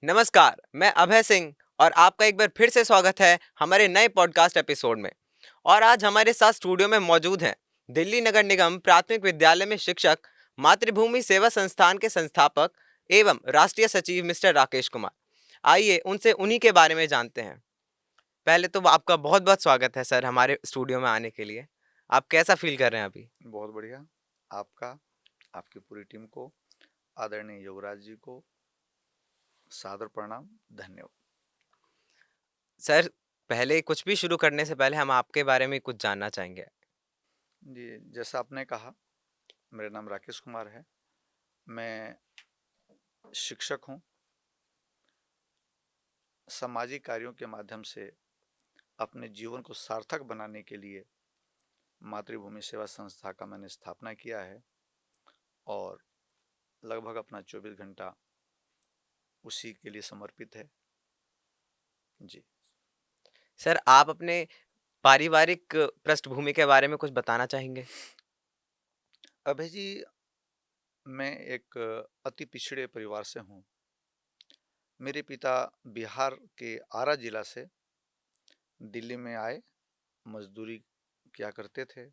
नमस्कार, मैं अभय सिंह और आपका एक बार फिर से स्वागत है हमारे नए पॉडकास्ट एपिसोड में। और आज हमारे साथ स्टूडियो में मौजूद हैं दिल्ली नगर निगम प्राथमिक विद्यालय में शिक्षक, मातृभूमि सेवा संस्थान के संस्थापक एवं राष्ट्रीय सचिव मिस्टर राकेश कुमार। आइए उनसे उन्हीं के बारे में जानते हैं। पहले तो आपका बहुत-बहुत स्वागत है सर हमारे स्टूडियो में आने के लिए। आप कैसा फील कर रहे हैं अभी? बहुत बढ़िया। आपका, आपकी पूरी टीम को, आदरणीय युवराज जी को सादर प्रणाम, धन्यवाद। सर, पहले कुछ भी शुरू करने से पहले हम आपके बारे में कुछ जानना चाहेंगे। जी, जैसा आपने कहा, मेरा नाम राकेश कुमार है। मैं शिक्षक हूँ। सामाजिक कार्यों के माध्यम से अपने जीवन को सार्थक बनाने के लिए मातृभूमि सेवा संस्था का मैंने स्थापना किया है और लगभग अपना 24 घंटा उसी के लिए समर्पित है। जी। सर, आप अपने पारिवारिक पृष्ठभूमि के बारे में कुछ बताना चाहेंगे? अभय जी, मैं एक अति पिछड़े परिवार से हूँ। मेरे पिता बिहार के आरा जिला से दिल्ली में आए, मजदूरी किया करते थे।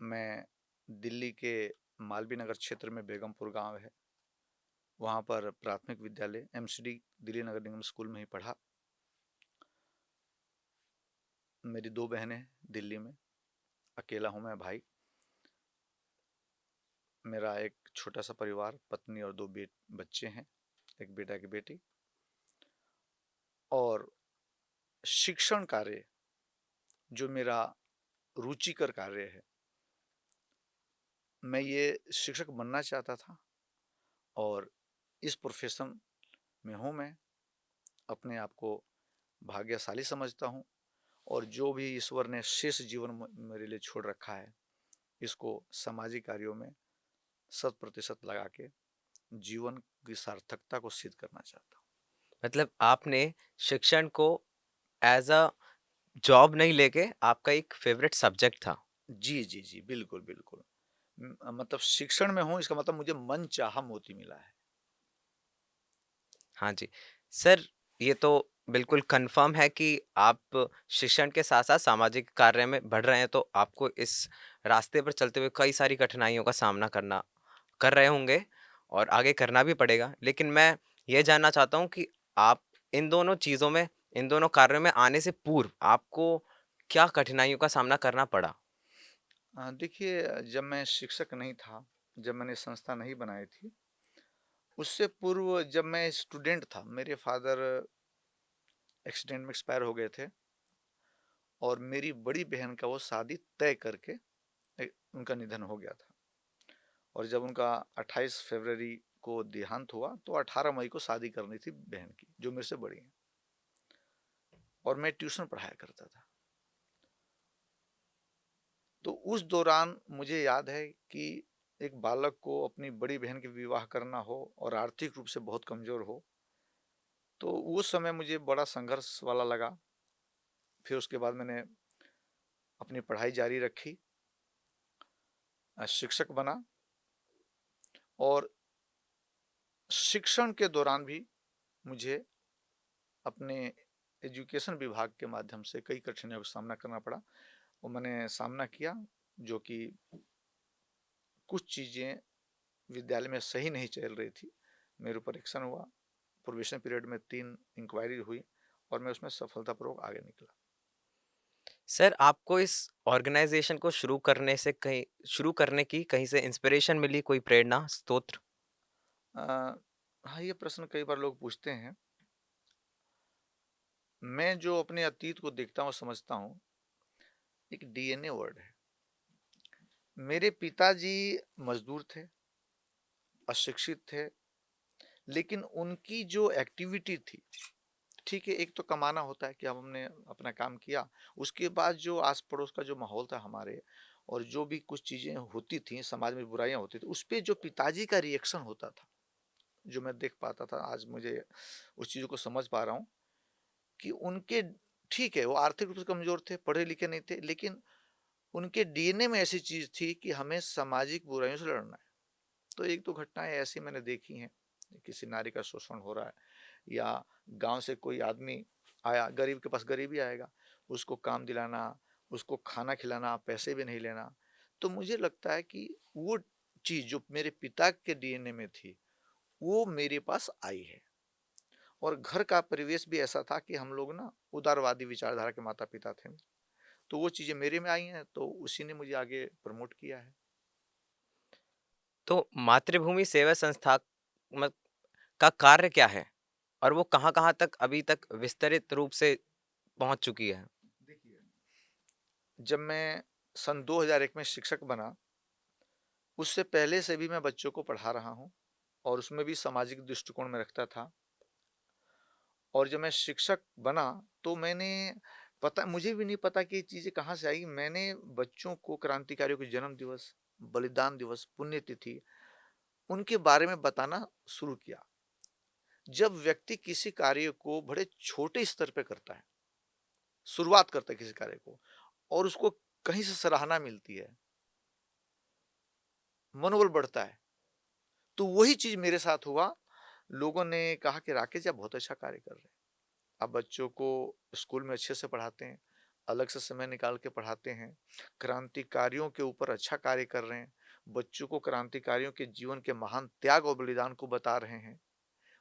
मैं दिल्ली के मालवीय नगर क्षेत्र में बेगमपुर गांव है, वहाँ पर प्राथमिक विद्यालय एमसीडी दिल्ली नगर निगम स्कूल में ही पढ़ा। मेरी 2 बहनें दिल्ली में, अकेला हूँ मैं भाई। मेरा एक छोटा सा परिवार, पत्नी और 2 बच्चे हैं, एक बेटा एक बेटी। और शिक्षण कार्य जो मेरा रुचिकर कार्य है, मैं ये शिक्षक बनना चाहता था और इस प्रोफेशन में हूँ मैं। अपने आप को भाग्यशाली समझता हूँ और जो भी ईश्वर ने शेष जीवन मेरे लिए छोड़ रखा है, इसको सामाजिक कार्यों में 100% लगा के जीवन की सार्थकता को सिद्ध करना चाहता हूँ। मतलब आपने शिक्षण को एज़ अ जॉब नहीं लेके आपका एक फ़ेवरेट सब्जेक्ट था। जी, जी, जी, बिल्कुल, बिल्कुल। मतलब शिक्षण में हूँ, इसका मतलब मुझे मनचाहा मोती मिला है। हाँ जी। सर, ये तो बिल्कुल कन्फ़र्म है कि आप शिक्षण के साथ-साथ सामाजिक कार्य में बढ़ रहे हैं, तो आपको इस रास्ते पर चलते हुए कई सारी कठिनाइयों का सामना करना कर रहे होंगे और आगे करना भी पड़ेगा। लेकिन मैं ये जानना चाहता हूँ कि आप इन दोनों चीज़ों में, इन दोनों कार्यों में आने से पूर्व आपको क्या कठिनाइयों का सामना करना पड़ा? देखिए, जब मैं शिक्षक नहीं था, जब मैंने संस्था नहीं बनाई थी, उससे पूर्व जब मैं स्टूडेंट था, मेरे फादर एक्सीडेंट में एक्सपायर हो गए थे और मेरी बड़ी बहन का वो शादी तय करके उनका निधन हो गया था। और जब उनका 28 फरवरी को देहांत हुआ, तो 18 मई को शादी करनी थी बहन की, जो मेरे से बड़ी है। और मैं ट्यूशन पढ़ाया करता था। तो उस दौरान मुझे याद है कि एक बालक को अपनी बड़ी बहन के विवाह करना हो और आर्थिक रूप से बहुत कमज़ोर हो, तो उस समय मुझे बड़ा संघर्ष वाला लगा। फिर उसके बाद मैंने अपनी पढ़ाई जारी रखी, शिक्षक बना और शिक्षण के दौरान भी मुझे अपने एजुकेशन विभाग के माध्यम से कई कठिनाइयों का सामना करना पड़ा। और मैंने सामना किया, जो कि कुछ चीज़ें विद्यालय में सही नहीं चल रही थी। मेरे ऊपर एक्शन हुआ, प्रोबेशन पीरियड में 3 इंक्वायरी हुई और मैं उसमें सफलतापूर्वक आगे निकला। सर, आपको इस ऑर्गेनाइज़ेशन को शुरू करने की कहीं से इंस्पिरेशन मिली, कोई प्रेरणा स्रोत? अ, हाँ, ये प्रश्न कई बार लोग पूछते हैं। मैं जो अपने अतीत को देखता हूँ, समझता हूँ, एक डीएनए वर्ड है। मेरे पिताजी मजदूर थे, अशिक्षित थे, लेकिन उनकी जो एक्टिविटी थी, ठीक है, एक तो कमाना होता है कि हम हमने अपना काम किया, उसके बाद जो आस-पड़ोस का जो माहौल था हमारे और जो भी कुछ चीज़ें होती थी, समाज में बुराइयाँ होती थी, उस पे जो पिताजी का रिएक्शन होता था, जो मैं देख पाता था, आज मुझे उस चीज़ों को समझ पा रहा हूँ कि उनके, ठीक है, वो आर्थिक रूप से कमज़ोर थे, पढ़े-लिखे नहीं थे, लेकिन उनके डीएनए में ऐसी चीज़ थी कि हमें सामाजिक बुराइयों से लड़ना है। तो 1-2 घटनाएँ ऐसी मैंने देखी हैं, किसी नारी का शोषण हो रहा है, या गांव से कोई आदमी आया, गरीब के पास गरीबी आएगा, उसको काम दिलाना, उसको खाना खिलाना, पैसे भी नहीं लेना। तो मुझे लगता है कि वो चीज जो मेरे पिता के डीएनए में थी, वो मेरे पास आई है। और घर का परिवेश भी ऐसा था कि हम लोग ना उदारवादी विचारधारा के माता पिता थे, तो वो चीजें मेरे में आई हैं, तो उसी ने मुझे आगे प्रमोट किया है। तो मातृभूमि सेवा संस्था म का कार्य क्या है? और वो कहाँ-कहाँ तक अभी तक विस्तरित रूप से पहुँच चुकी है? देखिए, जब मैं सन 2001 में शिक्षक बना, उससे पहले से भी मैं बच्चों को पढ़ा रहा हूँ, और उसमें भी सामाजिक दृष्टिकोण में रखता था। और जब मैं शिक्षक बना, तो मुझे भी नहीं पता कि ये चीज़ें कहाँ से आई। मैंने बच्चों को क्रांतिकारियों के जन्म दिवस, बलिदान दिवस, पुण्यतिथि, उनके बारे में बताना शुरू किया। जब व्यक्ति किसी कार्य को बड़े छोटे स्तर पे करता है, शुरुआत करता है किसी कार्य को, और उसको कहीं से सराहना मिलती है, मनोबल बढ़ता है, तो वही चीज़ मेरे साथ हुआ। लोगों ने कहा कि राकेश जी, आप बहुत अच्छा कार्य कर रहे हैं। आप बच्चों को स्कूल में अच्छे से पढ़ाते हैं, अलग से समय निकाल के पढ़ाते हैं, क्रांतिकारियों के ऊपर अच्छा कार्य कर रहे हैं, बच्चों को क्रांतिकारियों के जीवन के महान त्याग और बलिदान को बता रहे हैं।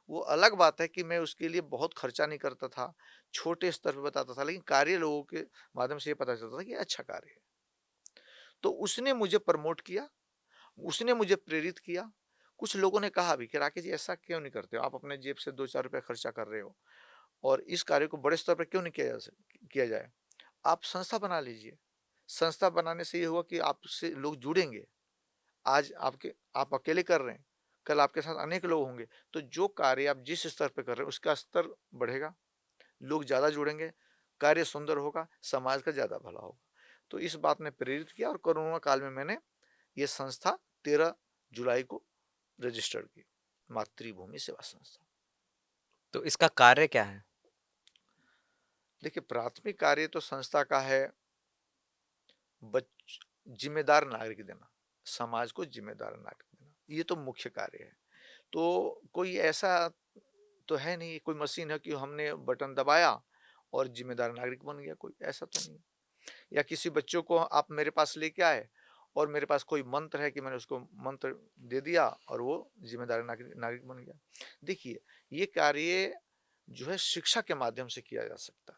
वो अलग बात है कि मैं उसके लिए बहुत खर्चा नहीं करता था, छोटे स्तर पे बताता था, लेकिन कार्य लोगों के माध्यम से ये पता चलता था कि अच्छा कार्य है। तो उसने मुझे प्रमोट किया, उसने मुझे प्रेरित किया। कुछ लोगों ने कहा भी कि राकेश जी, ऐसा क्यों नहीं करते हो? आप अपने जेब से 2-4 रुपए खर्चा कर रहे हो, और इस कार्य को बड़े स्तर पर क्यों नहीं किया जाए? आप संस्था बना लीजिए। संस्था बनाने से ये होगा कि आपसे लोग जुड़ेंगे। आज आप अकेले कर रहे हैं, कल आपके साथ अनेक लोग होंगे, तो जो कार्य आप जिस स्तर पे कर रहे हैं, उसका स्तर बढ़ेगा, लोग ज़्यादा जुड़ेंगे, कार्य सुंदर होगा, समाज का ज़्यादा भला होगा। तो इस बात ने प्रेरित किया, और कोरोना काल में मैंने ये संस्था 13 जुलाई को रजिस्टर्ड की, मातृभूमि सेवा संस्था। तो इसका कार्य क्या है? देखिए, प्राथमिक कार्य तो संस्था का है बच जिम्मेदार नागरिक देना, समाज को जिम्मेदार नागरिक देना, ये तो मुख्य कार्य है। तो कोई ऐसा तो है नहीं, कोई मशीन है कि हमने बटन दबाया और जिम्मेदार नागरिक बन गया, कोई ऐसा तो नहीं। या किसी बच्चों को आप मेरे पास लेके आए, और मेरे पास कोई मंत्र है कि मैंने उसको मंत्र दे दिया और वो जिम्मेदार नागरिक नागरिक बन गया। देखिए, ये कार्य जो है शिक्षा के माध्यम से किया जा सकता है।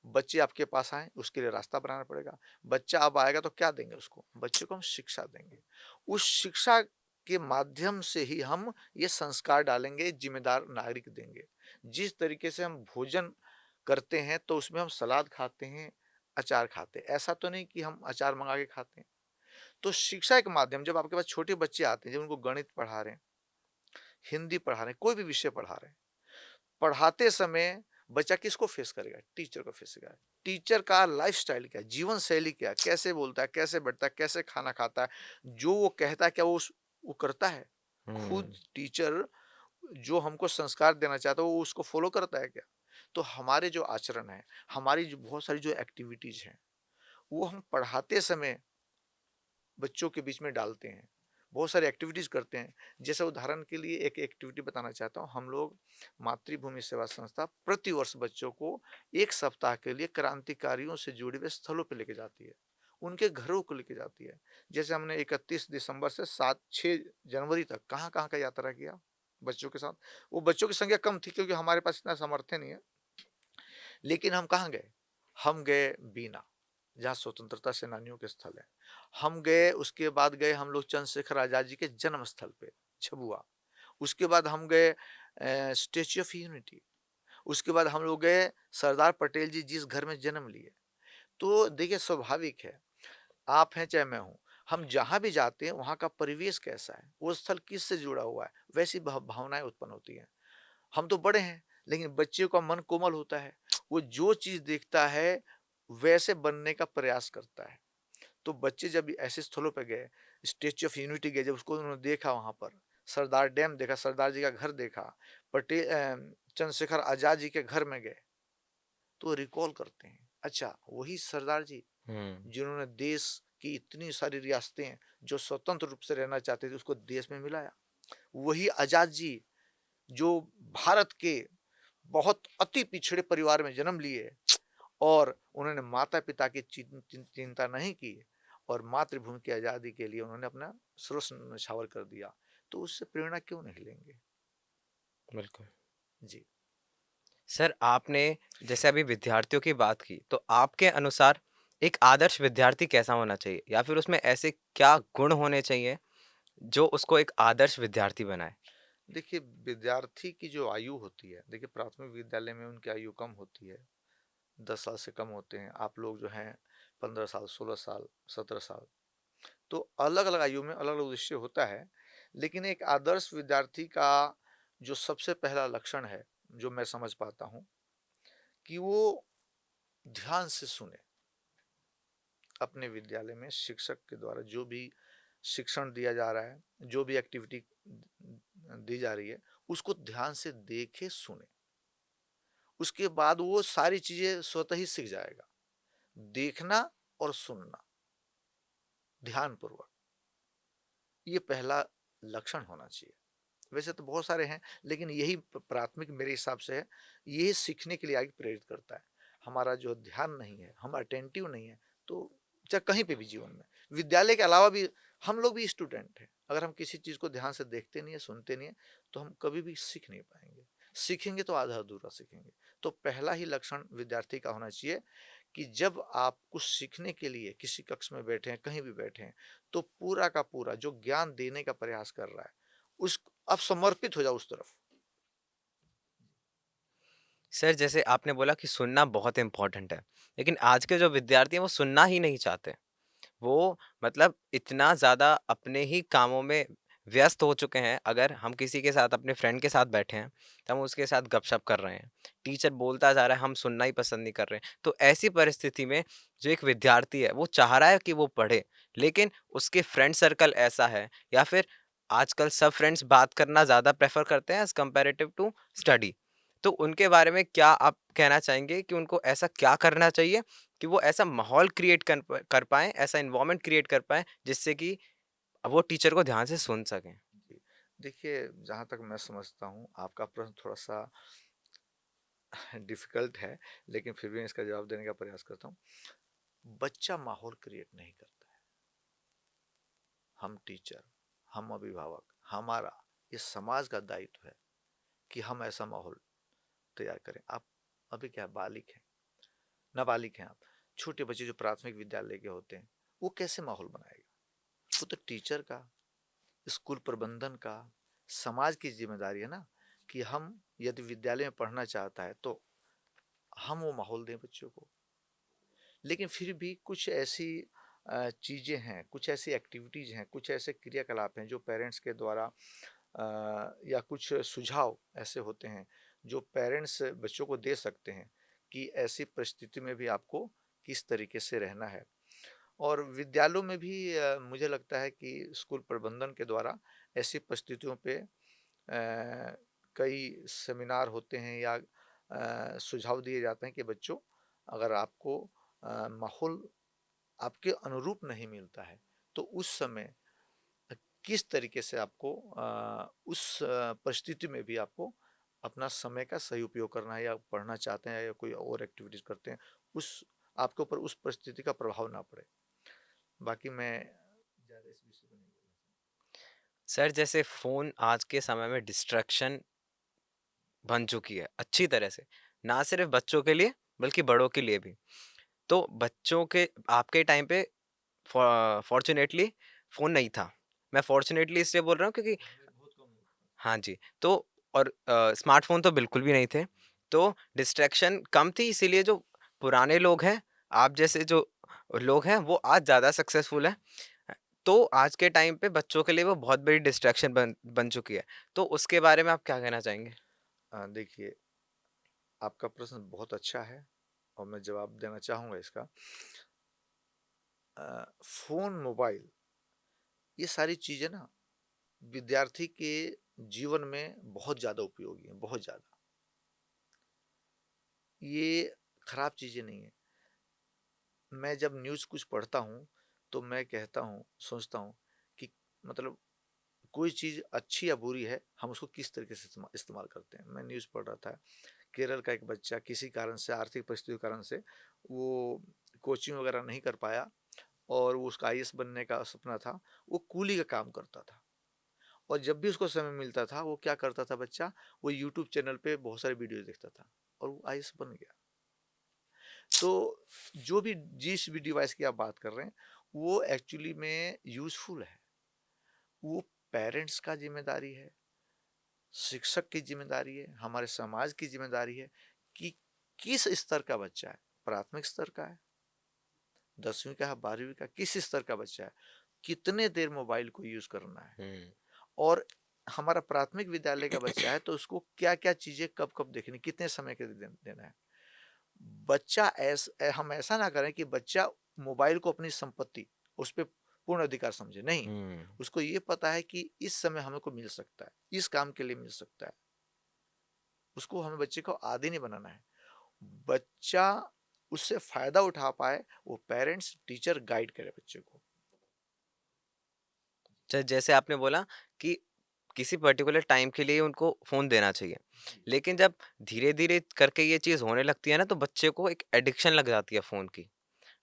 बच्चे आपके पास आए, उसके लिए रास्ता बनाना पड़ेगा। बच्चा अब आएगा तो क्या देंगे उसको? बच्चे को हम शिक्षा देंगे। उस शिक्षा के माध्यम से ही हम ये संस्कार डालेंगे, जिम्मेदार नागरिक देंगे। जिस तरीके से हम भोजन करते हैं, तो उसमें हम सलाद खाते हैं, अचार खाते हैं। ऐसा तो नहीं कि हम अचार मँगा के खाते हैं। तो शिक्षा के माध्यम, जब आपके पास छोटे बच्चे आते हैं, जब उनको गणित पढ़ा रहे हैं, हिंदी पढ़ा रहे हैं, कोई भी विषय पढ़ा रहे हैं, पढ़ाते समय बच्चा किसको फेस करेगा? टीचर को फेस करेगा। टीचर का लाइफ़स्टाइल क्या है? जीवन शैली क्या है? कैसे बोलता है? कैसे बैठता है? कैसे खाना खाता है? जो वो कहता है, क्या वो करता है? खुद हुँ। टीचर जो हमको संस्कार देना चाहता है, वो उसको फ़ॉलो करता है क्या? तो हमारे जो आचरण है, हमारी जो बहुत सारी जो एक्टिविटीज़ हैं, वो हम पढ़ाते समय बच्चों के बीच में डालते हैं। बहुत सारी एक्टिविटीज़ करते हैं। जैसे उदाहरण के लिए एक एक्टिविटी बताना चाहता हूँ। हम लोग मातृभूमि सेवा संस्था प्रतिवर्ष बच्चों को 1 सप्ताह के लिए क्रांतिकारियों से जुड़े हुए स्थलों पे लेके जाती है। उनके घरों को लेके जाती है। जैसे हमने 31 दिसंबर से 7-6 जनवरी तक कहाँ-कहाँ का यात्रा किया बच्चों के साथ। वो बच्चों की संख्या कम थी, क्योंकि हमारे पास इतना सामर्थ्य नहीं है। लेकिन हम कहाँ गए? हम गए बीना, जहाँ स्वतंत्रता सेनानियों के स्थल है। हम गए, उसके बाद गए हम लोग चंद्रशेखर आज़ाद जी के जन्म स्थल पे, झबुआ। उसके बाद हम गए स्टैच्यू ऑफ यूनिटी। उसके बाद हम लोग गए सरदार पटेल जी जिस घर में जन्म लिए। तो देखिए, स्वाभाविक है, आप हैं चाहे मैं हूँ, हम जहाँ भी जाते हैं वहाँ का परिवेश कैसा है, वो स्थल किससे जुड़ा हुआ है, वैसी भावनाएँ उत्पन्न होती हैं। हम तो बड़े हैं, लेकिन बच्चे का मन कोमल होता है। वो जो चीज़ देखता है, वैसे बनने का प्रयास करता है। तो बच्चे जब ऐसे स्थलों पे गए, स्टैच्यू ऑफ यूनिटी गए, जब उसको उन्होंने देखा वहाँ पर, सरदार डैम देखा, सरदार जी का घर देखा, चंद्रशेखर आज़ाद जी के घर में गए, तो रिकॉल करते हैं, अच्छा वही सरदार जी हुँ। जिन्होंने देश की इतनी सारी रियासतें जो स्वतंत्र रूप से रहना चाहते थे, उसको देश में मिलाया। वही आज़ाद जी जो भारत के बहुत अति पिछड़े परिवार में जन्म लिए और उन्होंने माता-पिता की चिंता नहीं की और मातृभूमि की आज़ादी के लिए उन्होंने अपना सर्वस्व न्यौछावर कर दिया। तो उससे प्रेरणा क्यों नहीं लेंगे? बिल्कुल। जी। सर, आपने जैसे अभी विद्यार्थियों की बात की, तो आपके अनुसार एक आदर्श विद्यार्थी कैसा होना चाहिए? या फिर उसमें ऐसे क्या गुण होने चाहिए, जो उसको एक आदर्श विद्यार्थी बनाए? देखिए, विद्यार्थी की जो आयु होती है, देखिए प्राथमिक विद्यालय में उनकी आयु कम होती है, 10 साल से कम होते हैं। आप लोग जो हैं 15 साल, 16 साल, 17 साल, तो अलग-अलग आयु में अलग-अलग उद्देश्य होता है। लेकिन एक आदर्श विद्यार्थी का जो सबसे पहला लक्षण है, जो मैं समझ पाता हूँ, कि वो ध्यान से सुने। अपने विद्यालय में शिक्षक के द्वारा जो भी शिक्षण दिया जा रहा है, जो भी एक्टिविटी दी जा रही है, उसको ध्यान से देखे, सुने। उसके बाद वो सारी चीज़ें स्वतः ही सीख जाएगा। देखना और सुनना, ध्यानपूर्वक, ये पहला लक्षण होना चाहिए। वैसे तो बहुत सारे हैं, लेकिन यही प्राथमिक मेरे हिसाब से है, यही सीखने के लिए आगे प्रेरित करता है। हमारा जो ध्यान नहीं है, हम अटेंटिव नहीं है, तो चाहे कहीं पे भी जीवन में, विद्यालय के अलावा भी हम लोग भी स्टूडेंट हैं। अगर हम किसी चीज़ को ध्यान से देखते नहीं है, सुनते नहीं है, तो हम कभी भी सीख नहीं पाएँगे। सीखेंगे तो आधा-अधूरा सीखेंगे। तो पहला ही लक्षण विद्यार्थी का होना चाहिए कि जब आप कुछ सीखने के लिए किसी कक्ष में बैठे हैं, कहीं भी बैठे हैं, तो पूरा का पूरा जो ज्ञान देने का प्रयास कर रहा है, उस आप समर्पित हो जाओ उस तरफ। सर, जैसे आपने बोला कि सुनना बहुत इम्पोर्टेंट है, लेकिन आज के जो विद्यार्थी हैं, वो सुनना ही नहीं चाहते। वो मतलब इतना ज़्यादा अपने ही कामों में व्यस्त हो चुके हैं, अगर हम किसी के साथ अपने फ्रेंड के साथ बैठे हैं, तो हम उसके साथ गपशप कर रहे हैं। टीचर बोलता जा रहा है, हम सुनना ही पसंद नहीं कर रहे हैं। तो ऐसी परिस्थिति में जो एक विद्यार्थी है, वो चाह रहा है कि वो पढ़े, लेकिन उसके फ्रेंड सर्कल ऐसा है, या फिर आजकल सब फ्रेंड्स बात करना ज़्यादा प्रेफ़र करते हैं एज़ कंपैरेटिव टू स्टडी। तो उनके बारे में क्या आप कहना चाहेंगे कि उनको ऐसा क्या करना चाहिए कि वो ऐसा माहौल क्रिएट कर पाएँ, ऐसा एनवायरनमेंट क्रिएट कर पाएँ, जिससे कि वो टीचर को ध्यान से सुन सकें? जी। देखिए, जहाँ तक मैं समझता हूँ, आपका प्रश्न थोड़ा-सा डिफ़िकल्ट है, लेकिन फिर भी मैं इसका जवाब देने का प्रयास करता हूँ। बच्चा माहौल क्रिएट नहीं करता है। हम टीचर, हम अभिभावक, हमारा, ये समाज का दायित्व है कि हम ऐसा माहौल तैयार करें। आप अभी क्या बालिग हैं, नाबालिग हैं आप, छोटे बच्चे जो प्राथमिक विद्यालय के होते हैं, वो कैसे माहौल बनाएगा? वो तो टीचर का, स्कूल प्रबंधन का, समाज की ज़िम्मेदारी है ना, कि हम यदि विद्यालय में पढ़ना चाहता है, तो हम वो माहौल दें बच्चों को। लेकिन फिर भी कुछ ऐसी चीज़ें हैं, कुछ ऐसी एक्टिविटीज़ हैं, कुछ ऐसे क्रियाकलाप हैं जो पेरेंट्स के द्वारा या कुछ सुझाव ऐसे होते हैं जो पेरेंट्स बच्चों को दे सकते हैं कि ऐसी परिस्थिति में भी आपको किस तरीके से रहना है। और विद्यालयों में भी मुझे लगता है कि स्कूल प्रबंधन के द्वारा ऐसी परिस्थितियों पे कई सेमिनार होते हैं या सुझाव दिए जाते हैं कि बच्चों, अगर आपको माहौल आपके अनुरूप नहीं मिलता है, तो उस समय किस तरीके से आपको उस परिस्थिति में भी आपको अपना समय का सही उपयोग करना है, या पढ़ना चाहते हैं या कोई और एक्टिविटीज़ करते हैं, उस आपके ऊपर उस परिस्थिति का प्रभाव ना पड़े। बाकी मैं ज़्यादा इस विषय पे नहीं बोलना सर, जैसे फ़ोन आज के समय में डिस्ट्रैक्शन बन चुकी है, अच्छी तरह से। ना सिर्फ़ बच्चों के लिए, बल्कि बड़ों के लिए भी। तो बच्चों के आपके टाइम पे फ़ॉर्च्यूनेटली फ़ोन नहीं था। मैं फ़ॉर्च्यूनेटली इसलिए बोल रहा हूँ क्योंकि चाहूँगा। हमें बहुत कम होता था। हाँ जी, तो और स्मार्टफ़ोन तो बिल्कुल भी नहीं थे। तो डिस्ट्रैक्शन कम थी, इसीलिए जो पुराने लोग हैं, आप जैसे जो लोग हैं, वो आज ज़्यादा सक्सेसफुल हैं। तो आज के टाइम पे बच्चों के लिए वो बहुत बड़ी डिस्ट्रैक्शन बन बन चुकी है। तो उसके बारे में आप क्या कहना चाहेंगे? देखिए, आपका प्रश्न बहुत अच्छा है और मैं जवाब देना चाहूँगा इसका। फ़ोन, मोबाइल, ये सारी चीज़ें ना विद्यार्थी के जीवन में बहुत ज़्यादा उपयोगी हैं, बहुत ज़्यादा। ये खराब चीज़ें नहीं हैं। मैं जब न्यूज़ कुछ पढ़ता हूँ, तो मैं कहता हूँ, सोचता हूँ कि मतलब कोई चीज़ अच्छी या बुरी है, हम उसको किस तरीके से इस्तेमाल करते हैं। मैं न्यूज़ पढ़ रहा था, केरल का एक बच्चा किसी कारण से, आर्थिक परिस्थितियों के कारण से, वो कोचिंग वगैरह नहीं कर पाया और वो उसका आईएएस बनने का सपना था। वो कूली का काम करता था और जब भी उसको समय मिलता था, वो क्या करता था बच्चा, वो यूट्यूब चैनल पे बहुत सारे वीडियो देखता था और वो आईएएस बन गया। तो जो भी जिस भी डिवाइस की आप बात कर रहे हैं, वो एक्चुअली में यूज़फुल है। वो पेरेंट्स का ज़िम्मेदारी है, शिक्षक की ज़िम्मेदारी है, हमारे समाज की ज़िम्मेदारी है कि किस स्तर का बच्चा है। प्राथमिक स्तर का है, 10वीं का है, 12वीं का, किस स्तर का बच्चा है, कितने देर मोबाइल को यूज़ करना है। हुँ। और हमारा प्राथमिक विद्यालय का बच्चा है तो उसको क्या-क्या चीज़ें कब-कब देखनी, कितने समय के लिए देना है। बच्चा हम ऐसा ना करें कि बच्चा मोबाइल को अपनी संपत्ति, उस पे पूर्ण अधिकार समझे, नहीं। हुँ। उसको ये पता है कि इस समय हमें को मिल सकता है, इस काम के लिए मिल सकता है। उसको हमें बच्चे को आदी नहीं बनाना है। बच्चा उससे फ़ायदा उठा पाए, वो पेरेंट्स, टीचर गाइड करे बच्चे को। जैसे आपने बोला कि किसी पर्टिकुलर टाइम के लिए उनको फ़ोन देना चाहिए। जी। लेकिन जब धीरे-धीरे करके ये चीज़ होने लगती है ना, तो बच्चे को एक एडिक्शन लग जाती है फ़ोन की,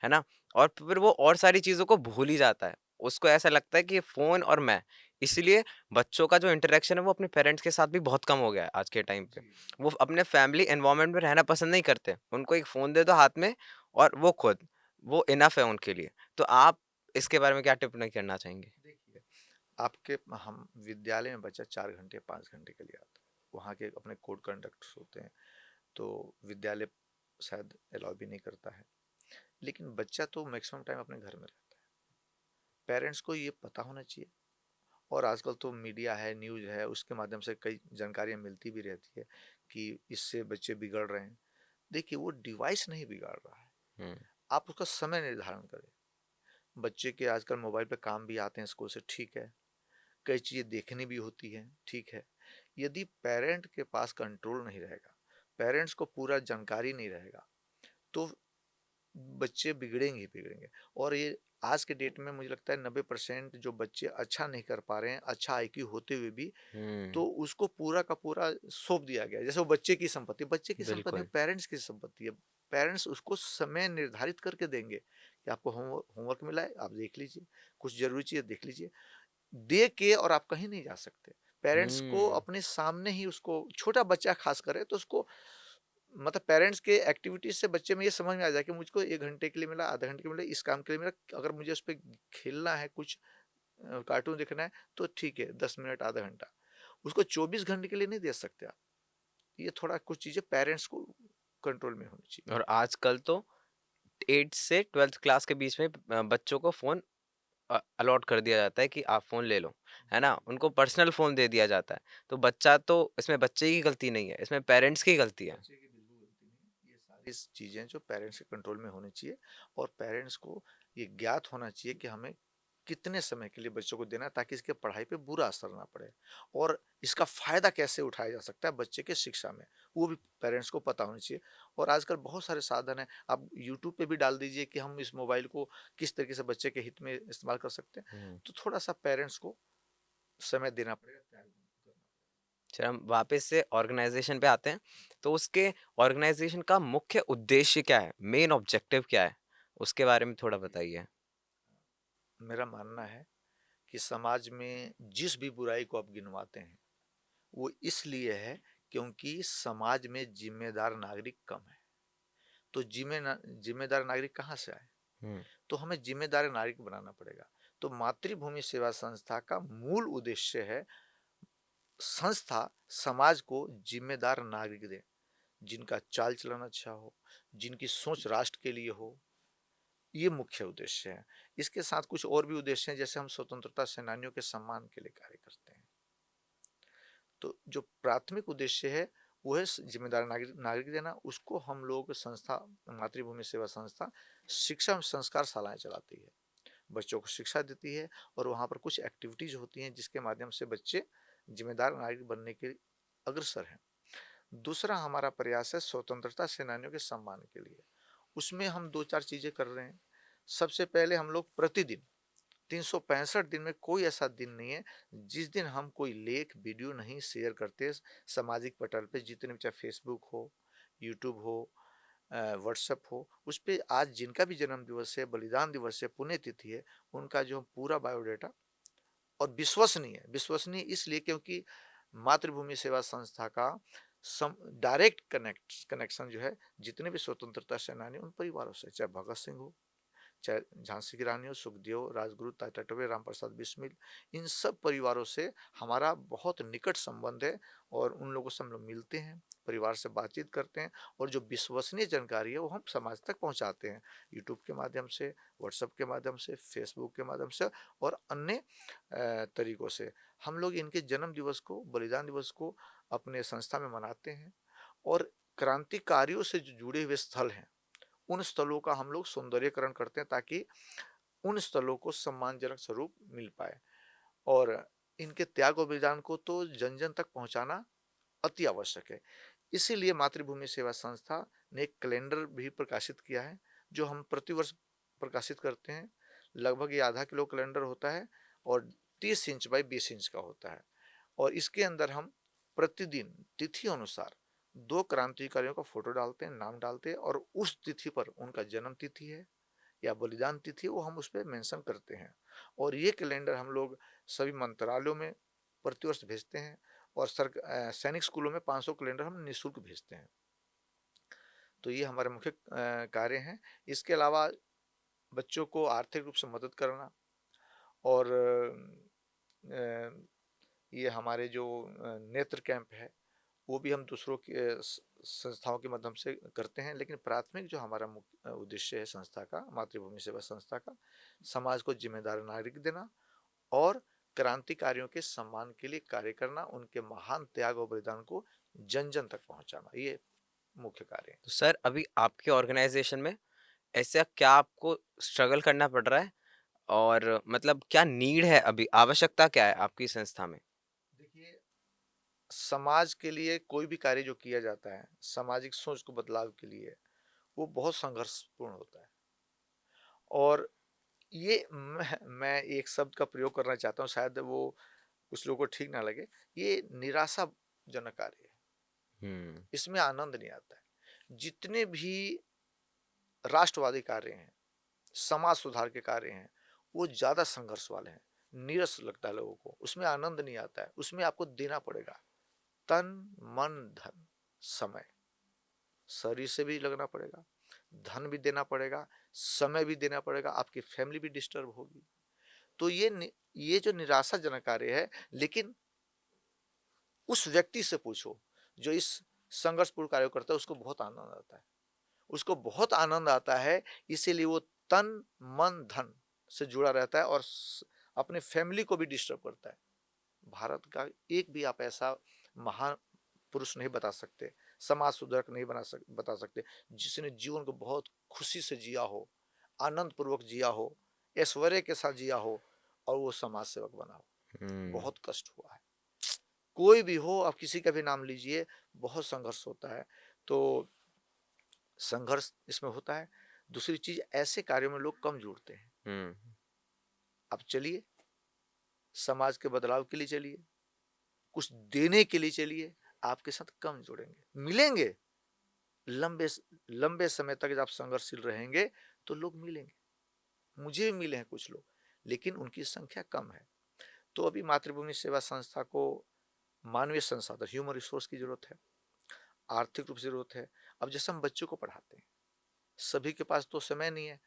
है ना? और फिर वो और सारी चीज़ों को भूल ही जाता है। उसको ऐसा लगता है कि फ़ोन और मैं, इसलिए बच्चों का जो इंटरैक्शन है वो अपने पेरेंट्स के साथ भी बहुत कम हो गया है आज के टाइम पे। जी। वो अपने फैमिली एनवायरनमेंट में रहना पसंद नहीं करते। उनको एक फ़ोन दे दो हाथ में और वो खुद, वो इनफ है उनके लिए। तो आप इसके बारे में क्या टिप्पणी करना चाहेंगे? देखिए, आपके हम विद्यालय में बच्चा 4 घंटे 5 घंटे के लिए आता है। वहाँ के अपने कोड कंडक्ट्स होते हैं, तो विद्यालय शायद अलाउ भी नहीं करता है। लेकिन बच्चा तो मैक्सिमम टाइम अपने घर में रहता है। पेरेंट्स को ये पता होना चाहिए और आजकल तो मीडिया है, न्यूज़ है, उसके माध्यम से कई जानकारियाँ मिलती भी रहती है कि इससे बच्चे बिगड़ रहे हैं। देखिए, वो डिवाइस नहीं बिगाड़ रहा है, हुँ। आप उसका समय निर्धारण करें। बच्चे के आजकल मोबाइल पे काम भी आते हैं स्कूल से, ठीक है। कई चीज़ें देखनी भी होती हैं, ठीक है। यदि पेरेंट के पास कंट्रोल नहीं रहेगा, पेरेंट्स को पूरा जानकारी नहीं रहेगा, तो बच्चे बिगड़ेंगे ही बिगड़ेंगे। और ये आज के डेट में मुझे लगता है 90% जो बच्चे अच्छा नहीं कर पा रहे हैं, अच्छा आईक्यू होते हुए भी, हुँ, तो उसको पूरा का पूरा सौंप दिया गया है। जैसे वो बच्चे की संपत्ति बिल्कुल। पेरेंट्स की संपत्ति है। पेरेंट्स उसको समय निर्धारित करके देंगे कि आपको होमवर्क मिला है, आप देख लीजिए, कुछ ज़रूरी चीज़ देख लीजिए। दे के और आप कहीं नहीं जा सकते। पेरेंट्स को हुँ, अपने सामने ही उसको, छोटा बच्चा ख़ास करे तो उसको, मतलब पेरेंट्स के एक्टिविटीज़ से बच्चे में ये समझ में आ जाए कि मुझको 1 घंटे के लिए मिला, आधा घंटे के लिए मिला, इस काम के लिए मिला, अगर मुझे उस पे खेलना है, कुछ कार्टून देखना है, तो ठीक है, 10 मिनट, आधा घंटा। उसको 24 घंटे के लिए नहीं दे सकते आप। ये थोड़ा कुछ चीज़ें पेरेंट्स को कंट्रोल में होनी चाहिए। और आजकल तो 8th से 12th क्लास के बीच में बच्चों को फ़ोन अलॉट कर दिया जाता है कि आप फ़ोन ले लो, है ना? जी। उनको पर्सनल फ़ोन दे दिया जाता है। तो बच्चा तो इसमें बच्चे की गलती नहीं है, इसमें पेरेंट्स की गलती है। बच्चे की बिल्कुल गलती नहीं है। ये सारी चीज़ें जो पेरेंट्स के कंट्रोल में होनी चाहिए और पेरेंट्स को ये ज्ञात होना चाहिए कि हमें कितने समय के लिए बच्चों को देना है ताकि इसके पढ़ाई पे बुरा असर ना पड़े और इसका फ़ायदा कैसे उठाया जा सकता है बच्चे के शिक्षा में, वो भी पेरेंट्स को पता होना चाहिए। और आजकल बहुत सारे साधन हैं, आप यूट्यूब पे भी डाल दीजिए कि हम इस मोबाइल को किस तरीके से बच्चे के हित में इस्तेमाल कर सकते हैं। हुँ। तो थोड़ा-सा पेरेंट्स को समय देना पड़ेगा, त्याग करना पड़ेगा। चलिए हम वापस से ऑर्गेनाइज़ेशन पे आते हैं। तो उसके ऑर्गेनाइज़ेशन का मुख्य उद्देश्य क्या है? मेन ऑब्जेक्टिव क्या है? उसके बारे में थोड़ा जी। बताइए। मेरा मानना है कि समाज में जिस भी बुराई को आप गिनवाते हैं, वो इसलिए है क्योंकि समाज में ज़िम्मेदार नागरिक कम है। तो ज़िम्मेदार नागरिक कहाँ से आए? हुँ, तो हमें ज़िम्मेदार नागरिक बनाना पड़ेगा। तो मातृभूमि सेवा संस्था का मूल उद्देश्य है, संस्था समाज को ज़िम्मेदार नागरिक दे, जिनका चाल-चलन अच्छा हो, जिनकी सोच राष्ट्र के लिए हो, ये मुख्य उद्देश्य है। इसके साथ कुछ और भी उद्देश्य हैं, जैसे हम स्वतंत्रता सेनानियों के सम्मान के लिए कार्य करते हैं। तो जो प्राथमिक उद्देश्य है, वो है जिम्मेदार नागरिक नागरिक देना। उसको हम लोग संस्था, मातृभूमि सेवा संस्था, शिक्षा एवं संस्कार शालाएं चलाती है, बच्चों को शिक्षा देती है और वहाँ पर कुछ एक्टिविटीज होती हैं जिसके माध्यम से बच्चे जिम्मेदार नागरिक बनने के अग्रसर हैं। दूसरा हमारा प्रयास है स्वतंत्रता सेनानियों के सम्मान के लिए। उसमें हम दो चार चीज़ें कर रहे हैं। सबसे पहले हम लोग प्रतिदिन 365 दिन में कोई ऐसा दिन नहीं है जिस दिन हम कोई लेख, वीडियो नहीं शेयर करते सामाजिक पटल पे, जितने भी, चाहे फेसबुक हो, यूट्यूब हो, व्हाट्सएप हो, उस पे आज जिनका भी जन्म दिवस है, बलिदान दिवस है, पुण्यतिथि है, उनका जो पूरा बायोडाटा, और विश्वसनीय, विश्वसनीय इसलिए क्योंकि मातृभूमि सेवा संस्था का डायरेक्ट कनेक्शन जो है जितने भी स्वतंत्रता सेनानी उन परिवारों से, चाहे भगत सिंह हो, चाहे झांसी की रानी हो, सुखदेव, राजगुरु, टाटा टोपे, रामप्रसाद बिस्मिल, इन सब परिवारों से हमारा बहुत निकट संबंध है। और उन लोगों से हम लोग मिलते हैं, परिवार से बातचीत करते हैं, और जो विश्वसनीय जानकारी है वो हम समाज तक पहुंचाते हैं, यूट्यूब के माध्यम से, व्हाट्सएप के माध्यम से, फेसबुक के माध्यम से, और अन्य तरीकों से। हम लोग इनके जन्म दिवस को, बलिदान दिवस को अपने संस्था में मनाते हैं, और क्रांतिकारियों से जो जुड़े हुए स्थल हैं उन स्थलों का हम लोग सौंदर्यीकरण करते हैं ताकि उन स्थलों को सम्मानजनक स्वरूप मिल पाए। और इनके त्याग और बलिदान को तो जन जन तक पहुंचाना अति आवश्यक है। इसीलिए मातृभूमि सेवा संस्था ने एक कैलेंडर भी प्रकाशित किया है जो हम प्रतिवर्ष प्रकाशित करते हैं। लगभग ये आधा किलो कैलेंडर होता है और 30 इंच बाई 20 इंच का होता है, और इसके अंदर हम प्रतिदिन तिथि अनुसार 2 क्रांतिकारियों का फोटो डालते हैं, नाम डालते हैं, और उस तिथि पर उनका जन्म तिथि है या बलिदान तिथि वो हम उस पर मेंशन करते हैं। और ये कैलेंडर हम लोग सभी मंत्रालयों में प्रतिवर्ष भेजते हैं, और सैनिक स्कूलों में 500 कैलेंडर हम निःशुल्क भेजते हैं। तो ये हमारे मुख्य कार्य हैं। इसके अलावा बच्चों को आर्थिक रूप से मदद करना, और ये हमारे जो नेत्र कैंप है वो भी हम दूसरों की संस्थाओं के माध्यम से करते हैं, लेकिन प्राथमिक जो हमारा मुख्य उद्देश्य है संस्था का, मातृभूमि सेवा संस्था का, समाज को जिम्मेदार नागरिक देना और क्रांतिकारियों के सम्मान के लिए कार्य करना, उनके महान त्याग और बलिदान को जन जन तक पहुंचाना, ये मुख्य कार्य है। तो सर अभी आपके ऑर्गेनाइजेशन में ऐसा क्या आपको स्ट्रगल करना पड़ रहा है और मतलब क्या नीड है, अभी आवश्यकता क्या है आपकी संस्था में? देखिए, समाज के लिए कोई भी कार्य जो किया जाता है सामाजिक सोच को बदलाव के लिए, वो बहुत संघर्षपूर्ण होता है। और ये मैं एक शब्द का प्रयोग करना चाहता हूँ, शायद वो कुछ लोगों को ठीक ना लगे, ये निराशाजनक कार्य है, हम्म। इसमें आनंद नहीं आता है। जितने भी राष्ट्रवादी कार्य हैं, समाज सुधार के कार्य हैं, वो ज़्यादा संघर्ष वाले हैं, नीरस लगता है लोगों को, उसमें आनंद नहीं आता है, उसमें आपको देना पड़ेगा तन, मन, धन, समय, शरीर से भी लगना पड़ेगा, धन भी देना पड़ेगा, समय भी देना पड़ेगा, आपकी फैमिली भी डिस्टर्ब होगी। तो ये जो निराशाजनक कार्य है, लेकिन उस व्यक्ति से पूछो जो इस संघर्षपूर्ण कार्य करता है, उसको बहुत आनंद आता है, उसको बहुत आनंद आता है, इसीलिए वो तन, मन, धन से जुड़ा रहता है और अपने फैमिली को भी डिस्टर्ब करता है। भारत का एक भी आप ऐसा महान पुरुष नहीं बता सकते, समाज सुधारक नहीं बता सकते जिसने जीवन को बहुत खुशी से जिया हो, आनंद पूर्वक जिया हो, ऐश्वर्य के साथ जिया हो, और वो समाज सेवक बना हो। हम्म। बहुत कष्ट हुआ है, कोई भी हो, आप किसी का भी नाम लीजिए, बहुत संघर्ष होता है। तो संघर्ष इसमें होता है। दूसरी चीज, ऐसे कार्यों में लोग कम जुड़ते हैं। हम्म। अब चलिए, समाज के बदलाव के लिए चलिए, कुछ देने के लिए चलिए, आपके साथ कम जुड़ेंगे, मिलेंगे लंबे लंबे समय तक जब आप संघर्षशील रहेंगे तो लोग मिलेंगे। मुझे भी मिले हैं कुछ लोग, लेकिन उनकी संख्या कम है। तो अभी मातृभूमि सेवा संस्था को मानवीय संसाधन, ह्यूमन रिसोर्स की जरूरत है, आर्थिक रूप से जरूरत है। अब जैसे हम बच्चों को पढ़ाते हैं, सभी के पास तो समय नहीं है,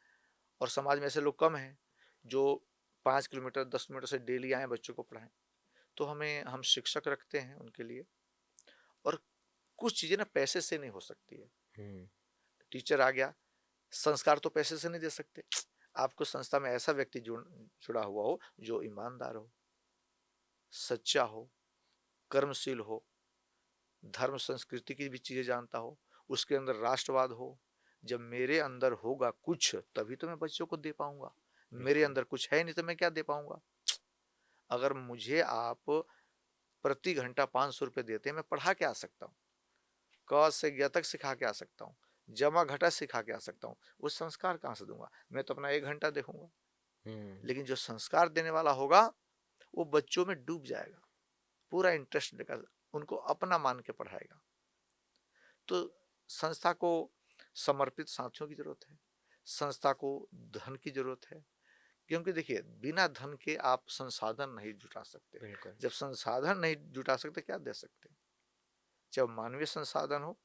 और समाज में ऐसे लोग कम हैं जो 5 किलोमीटर 10 किलोमीटर से डेली आए बच्चों को पढ़ाएं। तो हम शिक्षक रखते हैं उनके लिए, और कुछ चीजें ना पैसे से नहीं हो सकती है। हम्म। टीचर आ गया, संस्कार तो पैसे से नहीं दे सकते। आपको संस्था में ऐसा व्यक्ति जुड़ा हुआ हो जो ईमानदार हो, सच्चा हो, कर्मशील हो, धर्म संस्कृति की भी चीजें जानता हो, उसके अंदर राष्ट्रवाद हो। जब मेरे अंदर होगा कुछ तभी तो मैं बच्चों को दे पाऊंगा, मेरे बिल्कुल। अंदर कुछ है नहीं तो मैं क्या दे पाऊंगा। अगर मुझे आप प्रति घंटा 500 रुपये देते हैं, मैं पढ़ा के आ सकता हूँ, क से ज्ञ तक सिखा के आ सकता हूँ, जमा घटा सिखा के आ सकता हूँ, वो संस्कार कहाँ से दूंगा। मैं तो अपना 1 घंटा देखूंगा, लेकिन जो संस्कार देने वाला होगा वो बच्चों में डूब जाएगा, पूरा इंटरेस्ट लेगा, उनको अपना मान के पढ़ाएगा। तो संस्था को समर्पित साथियों की जरूरत है, संस्था को धन की जरूरत है, क्योंकि देखिए बिना धन के आप संसाधन नहीं जुटा सकते। बिल्कुल। जब संसाधन नहीं जुटा सकते क्या दे सकते? चाहे मानवीय संसाधन हो,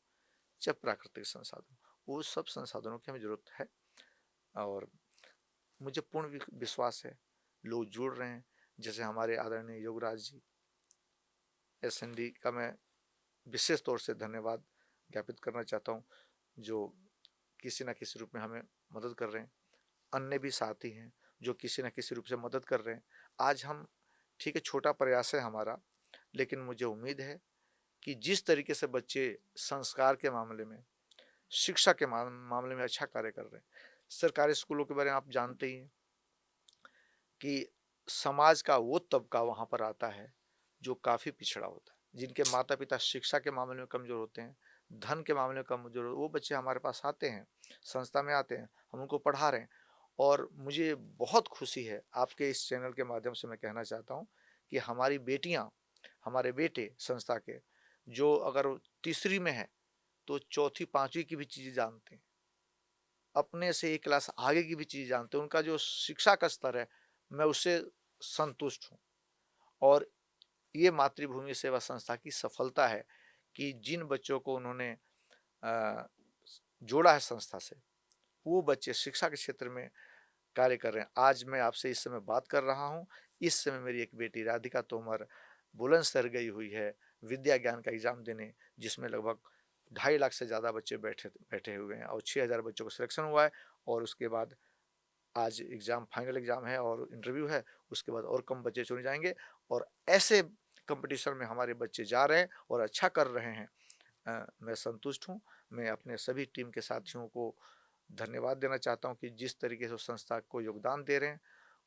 चाहे प्राकृतिक संसाधन, वो सब संसाधनों की हमें जरूरत है। और मुझे पूर्ण विश्वास है लोग जुड़ रहे हैं, जैसे हमारे आदरणीय योगराज जी, एसएनडी का मैं विशेष तौर से धन्यवाद ज्ञापित करना चाहता हूँ, जो किसी न किसी रूप में हमें मदद कर रहे हैं। अन्य भी साथी हैं जो किसी न किसी रूप से मदद कर रहे हैं। आज हम ठीक है, छोटा प्रयास है हमारा, लेकिन मुझे उम्मीद है कि जिस तरीके से बच्चे संस्कार के मामले में, शिक्षा के मामले में अच्छा कार्य कर रहे हैं, सरकारी स्कूलों के बारे में आप जानते ही हैं कि समाज का वो तबका वहाँ पर आता है जो काफ़ी पिछड़ा होता है, जिनके माता पिता शिक्षा के मामले में कमज़ोर होते हैं, धन के मामले में कमज़ोर, वो बच्चे हमारे पास आते हैं, संस्था में आते हैं, हम उनको पढ़ा रहे हैं। और मुझे बहुत खुशी है, आपके इस चैनल के माध्यम से मैं कहना चाहता हूँ कि हमारी बेटियाँ, हमारे बेटे संस्था के, जो अगर तीसरी में है तो चौथी पाँचवीं की भी चीज़ें जानते हैं, अपने से एक क्लास आगे की भी चीज़ जानते हैं। उनका जो शिक्षा का स्तर है, मैं उससे संतुष्ट हूँ। और ये मातृभूमि सेवा संस्था की सफलता है कि जिन बच्चों को उन्होंने जोड़ा है संस्था से, वो बच्चे शिक्षा के क्षेत्र में कार्य कर रहे हैं। आज मैं आपसे इस समय बात कर रहा हूँ, इस समय मेरी एक बेटी राधिका तोमर बुलंदशहर गई हुई है विद्या ज्ञान का एग्जाम देने, जिसमें लगभग 2.5 लाख से ज़्यादा बच्चे बैठे बैठे हुए हैं और 6,000 बच्चों को सिलेक्शन हुआ है। और उसके बाद आज एग्ज़ाम, फाइनल एग्ज़ाम है और इंटरव्यू है, उसके बाद और कम बच्चे चुने जाएंगे। और ऐसे कंपटीशन में हमारे बच्चे जा रहे हैं और अच्छा कर रहे हैं। मैं संतुष्ट हूँ। मैं अपने सभी टीम के साथियों को धन्यवाद देना चाहता हूँ कि जिस तरीके से उस संस्था को योगदान दे रहे हैं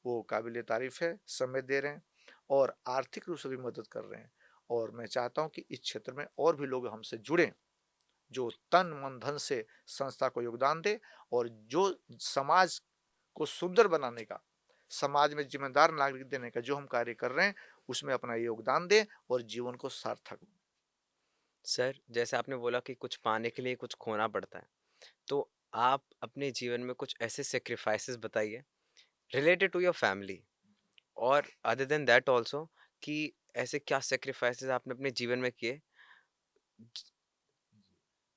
वो काबिल तारीफ़ है, समय दे रहे हैं और आर्थिक रूप से भी मदद कर रहे हैं। और मैं चाहता हूँ कि इस क्षेत्र में और भी लोग हमसे जुड़ें, जो तन मन धन से संस्था को योगदान दे और जो समाज को सुंदर बनाने का, समाज में जिम्मेदार नागरिक देने का जो हम कार्य कर रहे हैं, उसमें अपना योगदान दें और जीवन को सार्थक। सर, जैसे आपने बोला कि कुछ पाने के लिए कुछ खोना पड़ता है, तो आप अपने जीवन में कुछ ऐसे सैक्रिफाइसेस बताइए रिलेटेड टू योर फैमिली और अदर देन दैट आल्सो, कि ऐसे क्या सैक्रिफाइसेस आपने अपने जीवन में किए?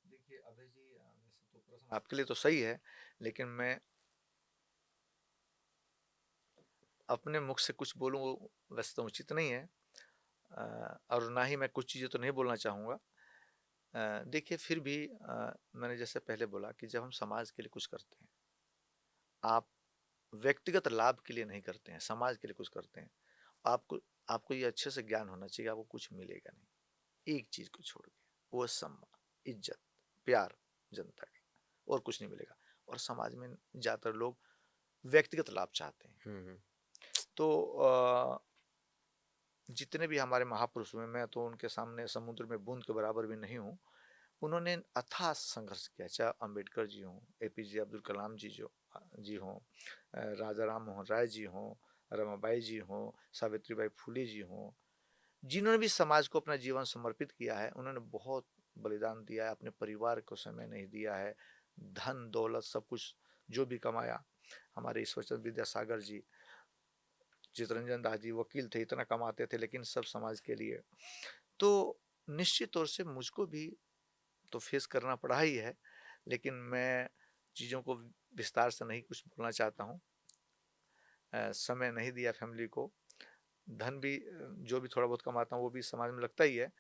देखिए अभय जी, वैसे तो प्रश्न आपके लिए तो सही है, लेकिन मैं अपने मुख से कुछ बोलूँ वो वैसे तो उचित नहीं है। और ना ही मैं कुछ चीज़ें तो नहीं बोलना चाहूँगा। देखिए फिर भी मैंने जैसे पहले बोला कि जब हम समाज के लिए कुछ करते हैं, आप व्यक्तिगत लाभ के लिए नहीं करते हैं, समाज के लिए कुछ करते हैं, आपको आपको ये अच्छे से ज्ञान होना चाहिए, आपको कुछ मिलेगा नहीं एक चीज़ को छोड़ के, वो सम्मान, इज्जत, प्यार जनता का, और कुछ नहीं मिलेगा। और समाज में ज़्यादातर लोग व्यक्तिगत लाभ चाहते हैं। हम्म। तो जितने भी हमारे महापुरुष हुए, मैं तो उनके सामने समुद्र में बूंद के बराबर भी नहीं हूँ। उन्होंने अथाह संघर्ष किया, चाहे अम्बेडकर जी हों, एपीजे अब्दुल कलाम जी हों, राजा राम मोहन राय जी हों, रमाबाई जी हों, सावित्रीबाई फुले जी हों, जिन्होंने भी समाज को अपना जीवन समर्पित किया है, उन्होंने बहुत बलिदान दिया है, अपने परिवार को समय नहीं दिया है, धन दौलत सब कुछ जो भी कमाया। हमारे ईश्वरचंद्र विद्यासागर जी, चितरंजन दास जी वकील थे, इतना कमाते थे लेकिन सब समाज के लिए। तो निश्चित तौर से मुझको भी तो फेस करना पड़ा ही है, लेकिन मैं चीज़ों को विस्तार से नहीं कुछ बोलना चाहता हूँ। समय नहीं दिया फैमिली को, धन भी जो भी थोड़ा बहुत कमाता हूँ वो भी समाज में लगता ही है।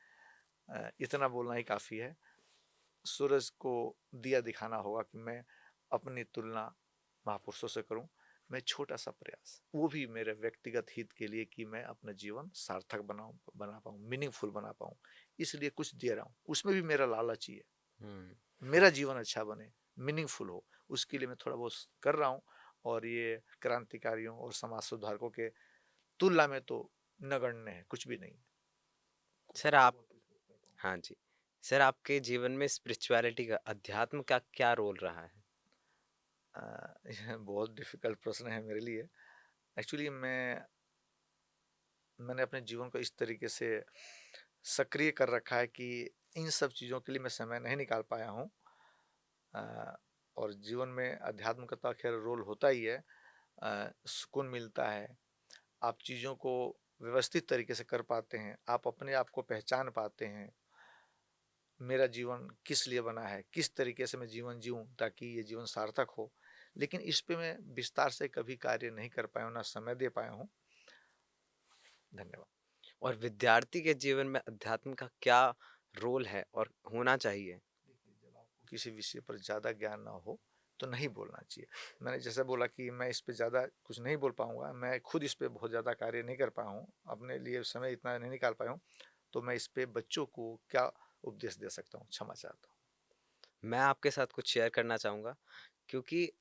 इतना बोलना ही काफ़ी है। सूरज को दिया दिखाना होगा कि मैं अपनी तुलना महापुरुषों से करूं। मैं छोटा सा प्रयास, वो भी मेरे व्यक्तिगत हित के लिए, कि मैं अपना जीवन सार्थक बना पाऊँ, मीनिंगफुल बना पाऊँ, इसलिए कुछ दे रहा हूँ। उसमें भी मेरा लालच ही है, मेरा जीवन अच्छा बने, मीनिंगफुल हो, उसके लिए मैं थोड़ा बहुत कर रहा हूँ। और ये क्रांतिकारियों और समाज सुधारकों के तुलना में तो नगण्य है, कुछ भी नहीं। सर आप, हाँ जी, सर आपके जीवन में स्पिरिचुअलिटी का, अध्यात्म का क्या रोल रहा है? यह बहुत डिफिकल्ट प्रश्न है मेरे लिए। एक्चुअली मैंने अपने जीवन को इस तरीके से सक्रिय कर रखा है कि इन सब चीज़ों के लिए मैं समय नहीं निकाल पाया हूँ। और जीवन में अध्यात्म का तो खैर रोल होता ही है। सुकून मिलता है, आप चीज़ों को व्यवस्थित तरीके से कर पाते हैं, आप अपने आप को पहचान पाते हैं। मेरा जीवन किस लिए बना है, किस तरीके से मैं जीवन जीऊँ ताकि ये जीवन सार्थक हो। लेकिन इस पे मैं विस्तार से कभी कार्य नहीं कर पाया हूँ, ना समय दे पाया हूँ। धन्यवाद। और विद्यार्थी के जीवन में अध्यात्म का क्या रोल है और होना चाहिए? देखिए, जब आपको किसी विषय पर ज़्यादा ज्ञान ना हो तो नहीं बोलना चाहिए। मैंने जैसे बोला कि मैं इस पे ज़्यादा कुछ नहीं बोल पाऊँगा, मैं खुद इस पे बहुत ज़्यादा कार्य नहीं कर पाया हूँ, अपने लिए समय इतना नहीं निकाल पाया हूँ, तो मैं इस पे बच्चों को क्या उपदेश दे सकता हूँ? क्षमा चाहता हूँ। मैं आपके साथ कुछ शेयर करना चाहूँगा, क्योंकि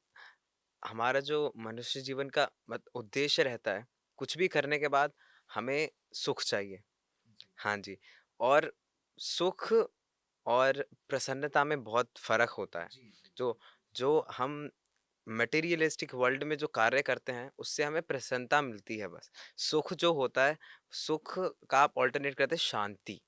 हमारा जो मनुष्य जीवन का उद्देश्य रहता है, कुछ भी करने के बाद हमें सुख चाहिए। जी, हाँ जी, और सुख और प्रसन्नता में बहुत फ़र्क होता है। जी, जी, जो जो हम मटेरियलिस्टिक वर्ल्ड में जो कार्य करते हैं, उससे हमें प्रसन्नता मिलती है बस। सुख जो होता है, सुख का आप अल्टरनेट करते हैं शांति।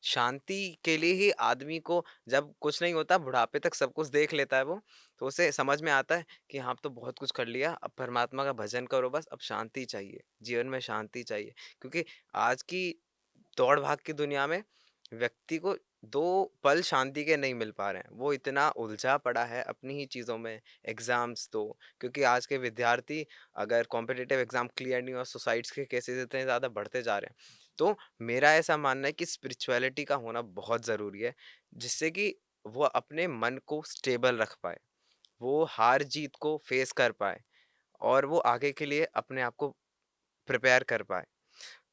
शांति के लिए ही आदमी को जब कुछ नहीं होता, बुढ़ापे तक सब कुछ देख लेता है वो, तो उसे समझ में आता है कि हाँ, अब तो बहुत कुछ कर लिया, अब परमात्मा का भजन करो बस, अब शांति चाहिए, जीवन में शांति चाहिए। क्योंकि आज की दौड़-भाग की दुनिया में व्यक्ति को 2 पल शांति के नहीं मिल पा रहे हैं। वो इतना उलझा पड़ा है अपनी ही चीज़ों में, एग्ज़ाम्स दो, क्योंकि आज के विद्यार्थी अगर कॉम्पिटिटिव एग्ज़ाम क्लियर नहीं हुआ, सुसाइड्स के केसेज़ इतने ज़्यादा बढ़ते जा रहे हैं। तो मेरा ऐसा मानना है कि स्पिरिचुअलिटी का होना बहुत ज़रूरी है, जिससे कि वो अपने मन को स्टेबल रख पाए, वो हार-जीत को फ़ेस कर पाए और वो आगे के लिए अपने आप को प्रिपेयर कर पाए।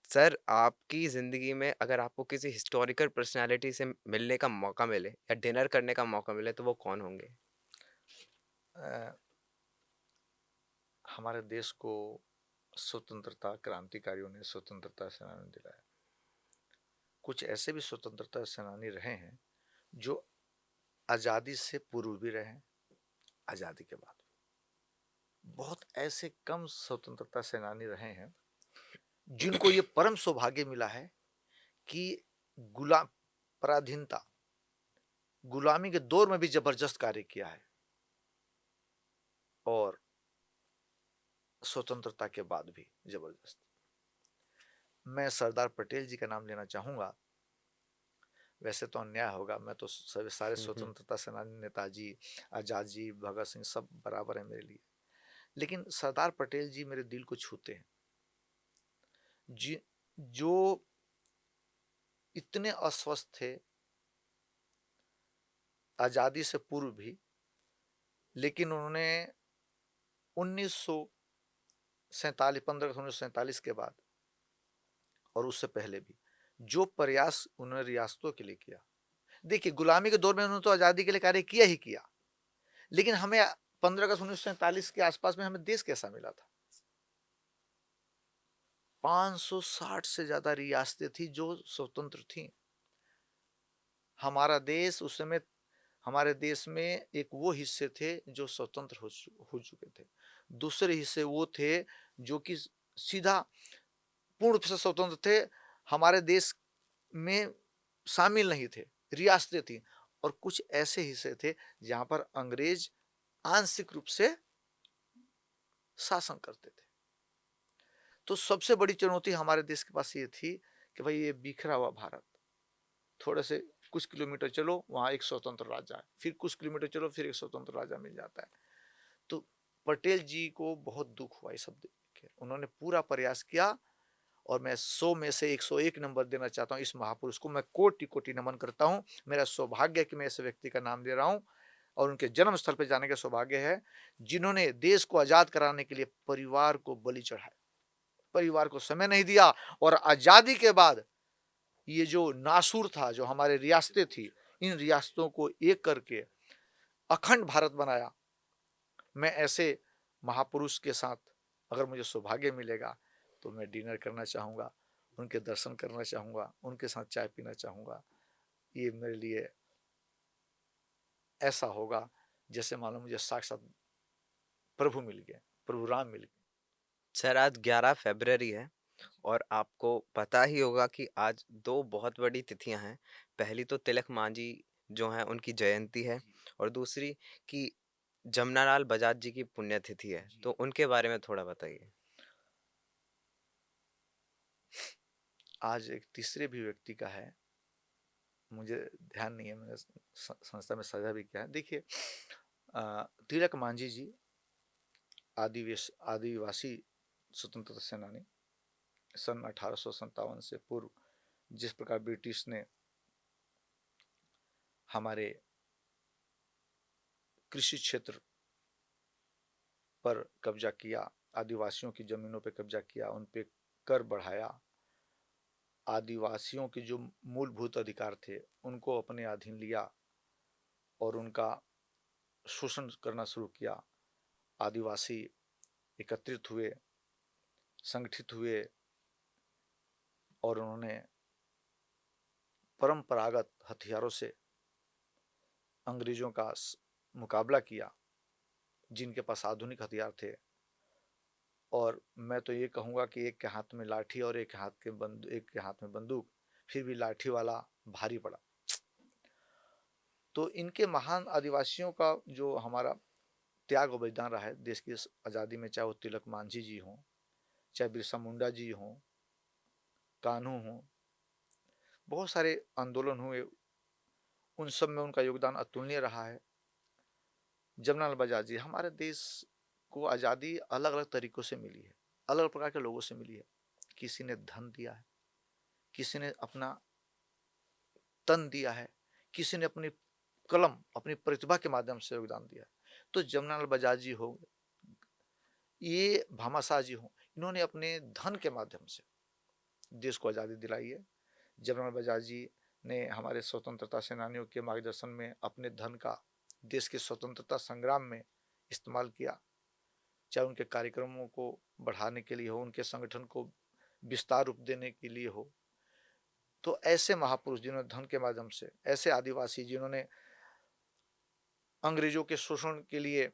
सर, आपकी ज़िंदगी में अगर आपको किसी हिस्टोरिकल पर्सनैलिटी से मिलने का मौका मिले या डिनर करने का मौका मिले, तो वो कौन होंगे? अ, हमारे देश को स्वतंत्रता क्रांतिकारियों ने स्वतंत्रता सेनानी दिलाया। कुछ ऐसे भी स्वतंत्रता सेनानी रहे हैं जो आज़ादी से पूर्व भी रहे, आज़ादी के बाद भी। बहुत ऐसे कम स्वतंत्रता सेनानी रहे हैं जिनको ये परम सौभाग्य मिला है कि गुलाम पराधीनता, गुलामी के दौर में भी जबरदस्त कार्य किया है और स्वतंत्रता के बाद भी जबरदस्त। मैं सरदार पटेल जी का नाम लेना चाहूंगा। वैसे तो अन्याय होगा, मैं तो सभी सारे हुँ, हुँ। स्वतंत्रता सेनानी, नेताजी, आजाद जी, भगत सिंह सब बराबर है मेरे लिए। लेकिन सरदार पटेल जी मेरे दिल को छूते हैं। जी, जो इतने अस्वस्थ थे आजादी से पूर्व भी, लेकिन उन्होंने 1947 15 अगस्त 1947 के बाद और उससे पहले भी जो प्रयास उन्होंने रियासतों के लिए किया। देखिए, गुलामी के दौर में उन्होंने तो आजादी के लिए कार्य किया ही किया, लेकिन हमें 15 अगस्त 1947 के आसपास में हमें देश कैसा मिला था? 560 से ज्यादा रियासतें थी जो स्वतंत्र थी। हमारा देश उस समय, हमारे देश में एक वो हिस्से थे जो स्वतंत्र हो चुके थे, दूसरे हिस्से वो थे जो कि सीधा पूर्ण रूप से स्वतंत्र थे, हमारे देश में शामिल नहीं थे, रियासतें थी। और कुछ ऐसे हिस्से थे जहां पर अंग्रेज आंशिक रूप से शासन करते थे। तो सबसे बड़ी चुनौती हमारे देश के पास ये थी कि भाई ये बिखरा हुआ भारत, थोड़े से कुछ किलोमीटर चलो वहां एक स्वतंत्र राजा है, फिर कुछ किलोमीटर चलो फिर एक स्वतंत्र राजा मिल जाता है। तो पटेल जी को बहुत दुख हुआ ये सब देख के, उन्होंने पूरा प्रयास किया और मैं 100 में से 101 नंबर देना चाहता हूँ इस महापुरुष को। मैं कोटि कोटि नमन करता हूँ। मेरा सौभाग्य है कि मैं ऐसे व्यक्ति का नाम ले रहा हूँ और उनके जन्म स्थल पर जाने का सौभाग्य है, जिन्होंने देश को आजाद कराने के लिए परिवार को बलि चढ़ाया, परिवार को समय नहीं दिया। और आजादी के बाद ये जो नासूर था, जो हमारे रियासतें थी, इन रियासतों को एक करके अखंड भारत बनाया। मैं ऐसे महापुरुष के साथ अगर मुझे सौभाग्य मिलेगा तो मैं डिनर करना चाहूँगा, उनके दर्शन करना चाहूँगा, उनके साथ चाय पीना चाहूँगा। ये मेरे लिए ऐसा होगा जैसे मानो मुझे साक्षात प्रभु मिल गए, प्रभु राम मिल गए। सर आज 11 फरवरी है और आपको पता ही होगा कि आज दो बहुत बड़ी तिथियां हैं। पहली तो तिलक मांझी जो हैं उनकी जयंती है और दूसरी कि जमनालाल बजाज जी की पुण्यतिथि है। तो उनके बारे में थोड़ा बताइए। आज एक तीसरे भी व्यक्ति का है, मुझे ध्यान नहीं है, मैंने संस्था में साझा भी किया है। देखिए, तिलक मांझी जी आदिवासी स्वतंत्रता सेनानी, सन 1857 से पूर्व जिस प्रकार ब्रिटिश ने हमारे कृषि क्षेत्र पर कब्जा किया, आदिवासियों की जमीनों पर कब्जा किया, उन पे कर बढ़ाया, आदिवासियों के जो मूलभूत अधिकार थे उनको अपने अधीन लिया और उनका शोषण करना शुरू किया। आदिवासी एकत्रित हुए, संगठित हुए और उन्होंने परंपरागत हथियारों से अंग्रेजों का मुकाबला किया, जिनके पास आधुनिक हथियार थे। और मैं तो ये कहूँगा कि एक के हाथ में लाठी और एक के हाथ में बंदूक, फिर भी लाठी वाला भारी पड़ा। तो इनके महान आदिवासियों का जो हमारा त्याग और बलिदान रहा है देश की आज़ादी में, चाहे वो तिलक मांझी जी हों, चाहे बिरसा मुंडा जी हों, कान्हू हों, बहुत सारे आंदोलन हुए, उन सब में उनका योगदान अतुलनीय रहा है। जमनालाल बजाज जी, हमारे देश को आज़ादी अलग अलग तरीकों से मिली है, अलग अलग प्रकार के लोगों से मिली है। किसी ने धन दिया है, किसी ने अपना तन दिया है, किसी ने अपनी कलम, अपनी प्रतिभा के माध्यम से योगदान दिया है। तो जमनालाल बजाज जी हो, ये भामाशाह जी हो, इन्होंने अपने धन के माध्यम से देश को आज़ादी दिलाई है। जमनालाल बजाज जी ने हमारे स्वतंत्रता सेनानियों के मार्गदर्शन में अपने धन का देश के स्वतंत्रता संग्राम में इस्तेमाल किया, चाहे उनके कार्यक्रमों को बढ़ाने के लिए हो, उनके संगठन को विस्तार रूप देने के लिए हो। तो ऐसे महापुरुष जिन्होंने धन के माध्यम से, ऐसे आदिवासी जिन्होंने अंग्रेजों के शोषण के लिए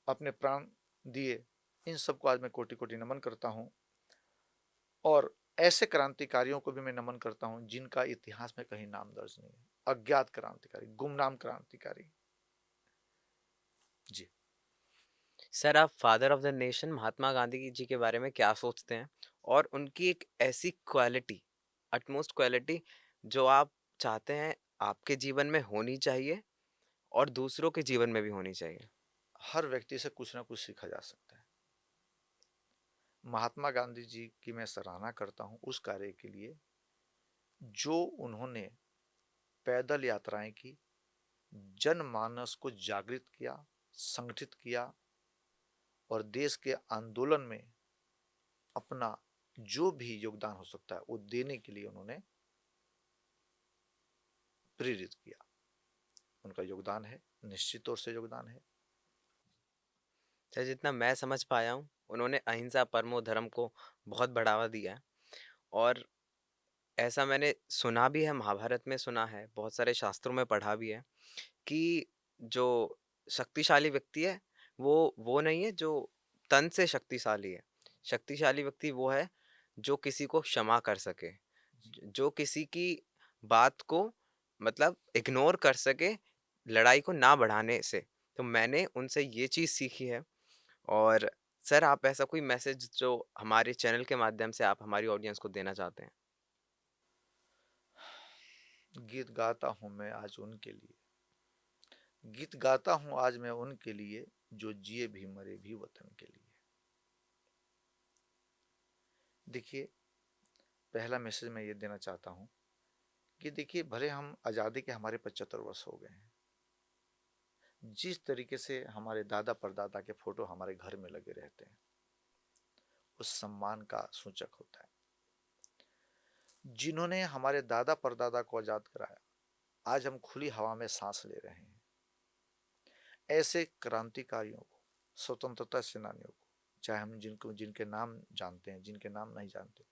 अपने प्राण दिए, इन सबको आज मैं कोटि कोटि नमन करता हूँ। और ऐसे क्रांतिकारियों को भी मैं नमन करता हूँ जिनका इतिहास में कहीं नाम दर्ज नहीं है, अज्ञात क्रांतिकारी, गुमनाम क्रांतिकारी। जी। सर आप father of the nation Mahatma Gandhi ji के बारे में क्या सोचते हैं और उनकी एक ऐसी क्वालिटी, अटमोस्ट क्वालिटी जो आप चाहते हैं आपके जीवन में होनी चाहिए और दूसरों के जीवन में भी होनी चाहिए। हर व्यक्ति से कुछ ना कुछ सीखा जा सकता है। महात्मा गांधी जी की मैं सराहना करता हूँ उस कार्य के लिए जो उन्होंने पैदल यात्राएं की, जनमानस को जागृत किया, संगठित किया और देश के आंदोलन में अपना जो भी योगदान हो सकता है वो देने के लिए उन्होंने प्रेरित किया। उनका योगदान है, निश्चित तौर से योगदान है। सर जितना मैं समझ पाया हूँ उन्होंने अहिंसा परमो धर्म को बहुत बढ़ावा दिया है और ऐसा मैंने सुना भी है, महाभारत में सुना है, बहुत सारे शास्त्रों में पढ़ा भी है कि जो शक्तिशाली व्यक्ति है वो नहीं है जो तन से शक्तिशाली है। शक्तिशाली व्यक्ति वो है जो किसी को क्षमा कर सके, जो किसी की बात को मतलब इग्नोर कर सके, लड़ाई को ना बढ़ाने से। तो मैंने उनसे ये चीज़ सीखी है। और सर आप ऐसा कोई मैसेज जो हमारे चैनल के माध्यम से आप हमारी ऑडियंस को देना चाहते हैं? गीत गाता हूँ मैं आज उनके लिए, गीत गाता हूँ आज मैं उनके लिए जो जिए भी मरे भी वतन के लिए। देखिए, पहला मैसेज मैं ये देना चाहता हूँ कि देखिए, भले हम आज़ादी के हमारे 75 वर्ष हो गए हैं, जिस तरीके से हमारे दादा परदादा के फोटो हमारे घर में लगे रहते हैं, उस सम्मान का सूचक होता है। जिन्होंने हमारे दादा परदादा को आज़ाद कराया, आज हम खुली हवा में सांस ले रहे हैं। ऐसे क्रांतिकारियों को, स्वतंत्रता सेनानियों को, चाहे हम जिनके नाम जानते हैं, जिनके नाम नहीं जानते,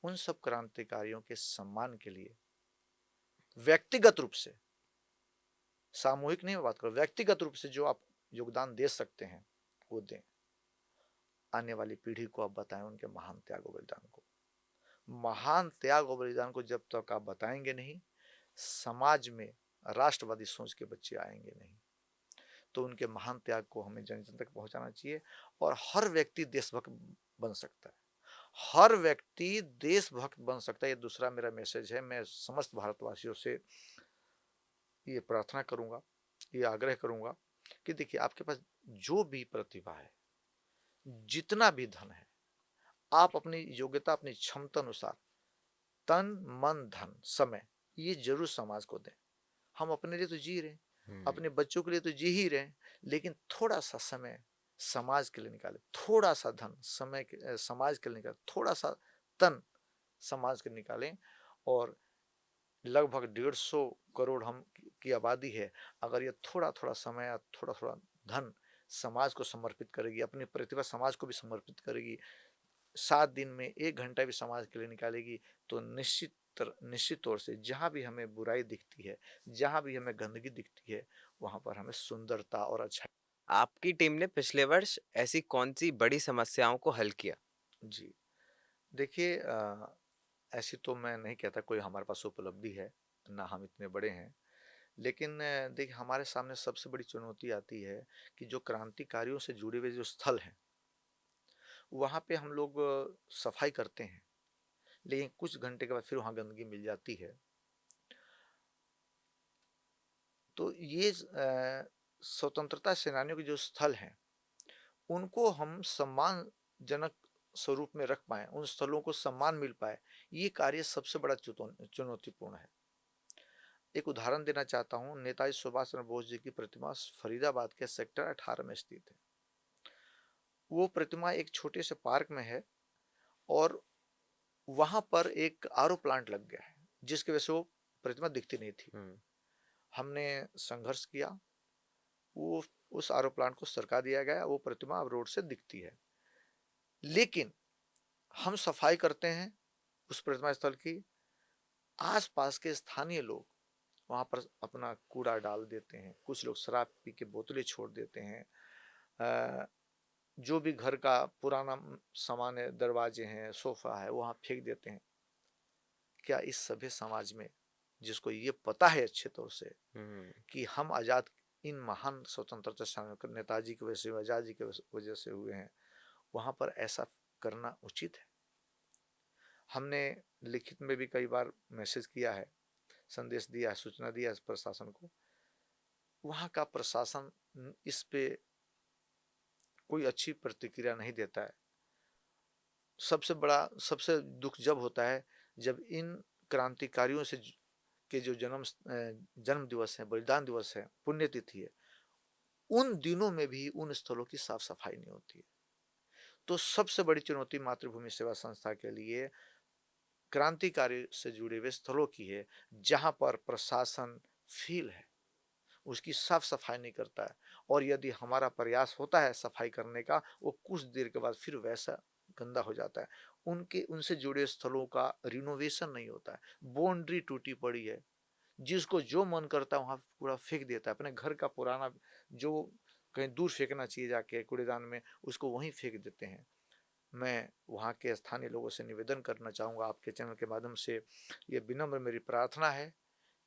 उन सब क्रांतिकारियों के सम्मान के लिए व्यक्तिगत रूप से, सामूहिक नहीं मैं बात कर, व्यक्तिगत रूप से जो आप योगदान दे सकते हैं वो दें। आने वाली पीढ़ी को आप बताएं उनके महान त्याग और बलिदान को। महान त्याग और बलिदान को जब तक आप बताएंगे नहीं, समाज में राष्ट्रवादी सोच के बच्चे आएंगे नहीं। तो उनके महान त्याग को हमें जन जन तक पहुंचाना चाहिए। और हर व्यक्ति देशभक्त बन सकता है, हर व्यक्ति देशभक्त बन सकता है। ये दूसरा मेरा मैसेज है। मैं समस्त भारतवासियों से ये प्रार्थना करूंगा, ये आग्रह करूंगा कि देखिए, आपके पास जो भी प्रतिभा है, जितना भी धन है, आप अपनी योग्यता, अपनी क्षमता अनुसार तन मन धन समय ये जरूर समाज को दें। हम अपने लिए तो जी रहे हैं, अपने बच्चों के लिए तो जी ही रहे हैं, लेकिन थोड़ा सा समय समाज के लिए निकालें, थोड़ा सा धन समय के समाज के लिए निकालें, थोड़ा सा तन समाज के निकालें। और लगभग 150 करोड़ हम की आबादी है। अगर ये थोड़ा थोड़ा समय, थोड़ा थोड़ा धन समाज को समर्पित करेगी, अपनी प्रतिभा समाज को भी समर्पित करेगी, 7 दिन में 1 घंटा भी समाज के लिए निकालेगी, तो निश्चित तौर से जहाँ भी हमें बुराई दिखती है, जहाँ भी हमें गंदगी दिखती है, वहाँ पर हमें सुंदरता और अच्छा। आपकी टीम ने पिछले वर्ष ऐसी कौन सी बड़ी समस्याओं को हल किया? जी, देखिए, ऐसी तो मैं नहीं कहता कोई हमारे पास उपलब्धि है, ना हम इतने बड़े हैं। लेकिन देखिए, हमारे सामने सबसे बड़ी चुनौती आती है कि जो क्रांतिकारियों से जुड़े हुए जो स्थल हैं, वहाँ पे हम लोग सफाई करते हैं, लेकिन कुछ घंटे के बाद फिर वहाँ गंदगी मिल जाती है। तो ये स्वतंत्रता सेनानियों के जो स्थल हैं, उनको हम सम्मानजनक स्वरूप में रख पाएँ, उन स्थलों को सम्मान मिल पाए, ये कार्य सबसे बड़ा चुनौतीपूर्ण है। एक उदाहरण देना चाहता हूँ, नेताजी सुभाष चंद्र बोस जी की प्रतिमा फरीदाबाद के सेक्टर 18 में स्थित है। वो प्रतिमा एक छोटे से पार्क में है और वहाँ पर एक आरओ प्लांट लग गया है, जिसकी वजह से वो प्रतिमा दिखती नहीं थी। हमने संघर्ष किया, वो उस आरओ प्लांट को सरका दिया गया, वो प्रतिमा अब रोड से दिखती है। लेकिन हम सफाई करते हैं उस प्रतिमा स्थल की, आसपास के स्थानीय लोग वहाँ पर अपना कूड़ा डाल देते हैं, कुछ लोग शराब पी के बोतलें छोड़ देते हैं, जो भी घर का पुराना सामान है, दरवाजे हैं, सोफा है, वहाँ फेंक देते हैं। क्या इस सभ्य समाज में, जिसको ये पता है अच्छे तौर से कि हम आज़ाद इन महान स्वतंत्रता सेनानी नेताजी की वजह से, आज़ादी की वजह से हुए हैं, वहाँ पर ऐसा करना उचित है? हमने लिखित में भी कई बार मैसेज किया है, संदेश दिया है, सूचना दिया है प्रशासन को। वहाँ का प्रशासन इस पे कोई अच्छी प्रतिक्रिया नहीं देता है। सबसे दुख जब होता है जब इन क्रांतिकारियों से के जो जन्म दिवस है, बलिदान दिवस है, पुण्यतिथि है, उन दिनों में भी उन स्थलों की साफ सफाई नहीं होती है। तो सबसे बड़ी चुनौती मातृभूमि सेवा संस्था के लिए क्रांतिकारी से जुड़े हुए स्थलों की है, जहां पर प्रशासन फील है, उसकी साफ सफाई नहीं करता है। और यदि हमारा प्रयास होता है सफाई करने का, वो कुछ देर के बाद फिर वैसा गंदा हो जाता है। उनसे जुड़े स्थलों का रिनोवेशन नहीं होता है, बाउंड्री टूटी पड़ी है, जिसको जो मन करता है वहाँ कूड़ा फेंक देता है। अपने घर का पुराना जो कहीं दूर फेंकना चाहिए जाके कूड़ेदान में, उसको वहीं फेंक देते हैं। मैं वहाँ के स्थानीय लोगों से निवेदन करना चाहूँगा, आपके चैनल के माध्यम से ये विनम्र मेरी प्रार्थना है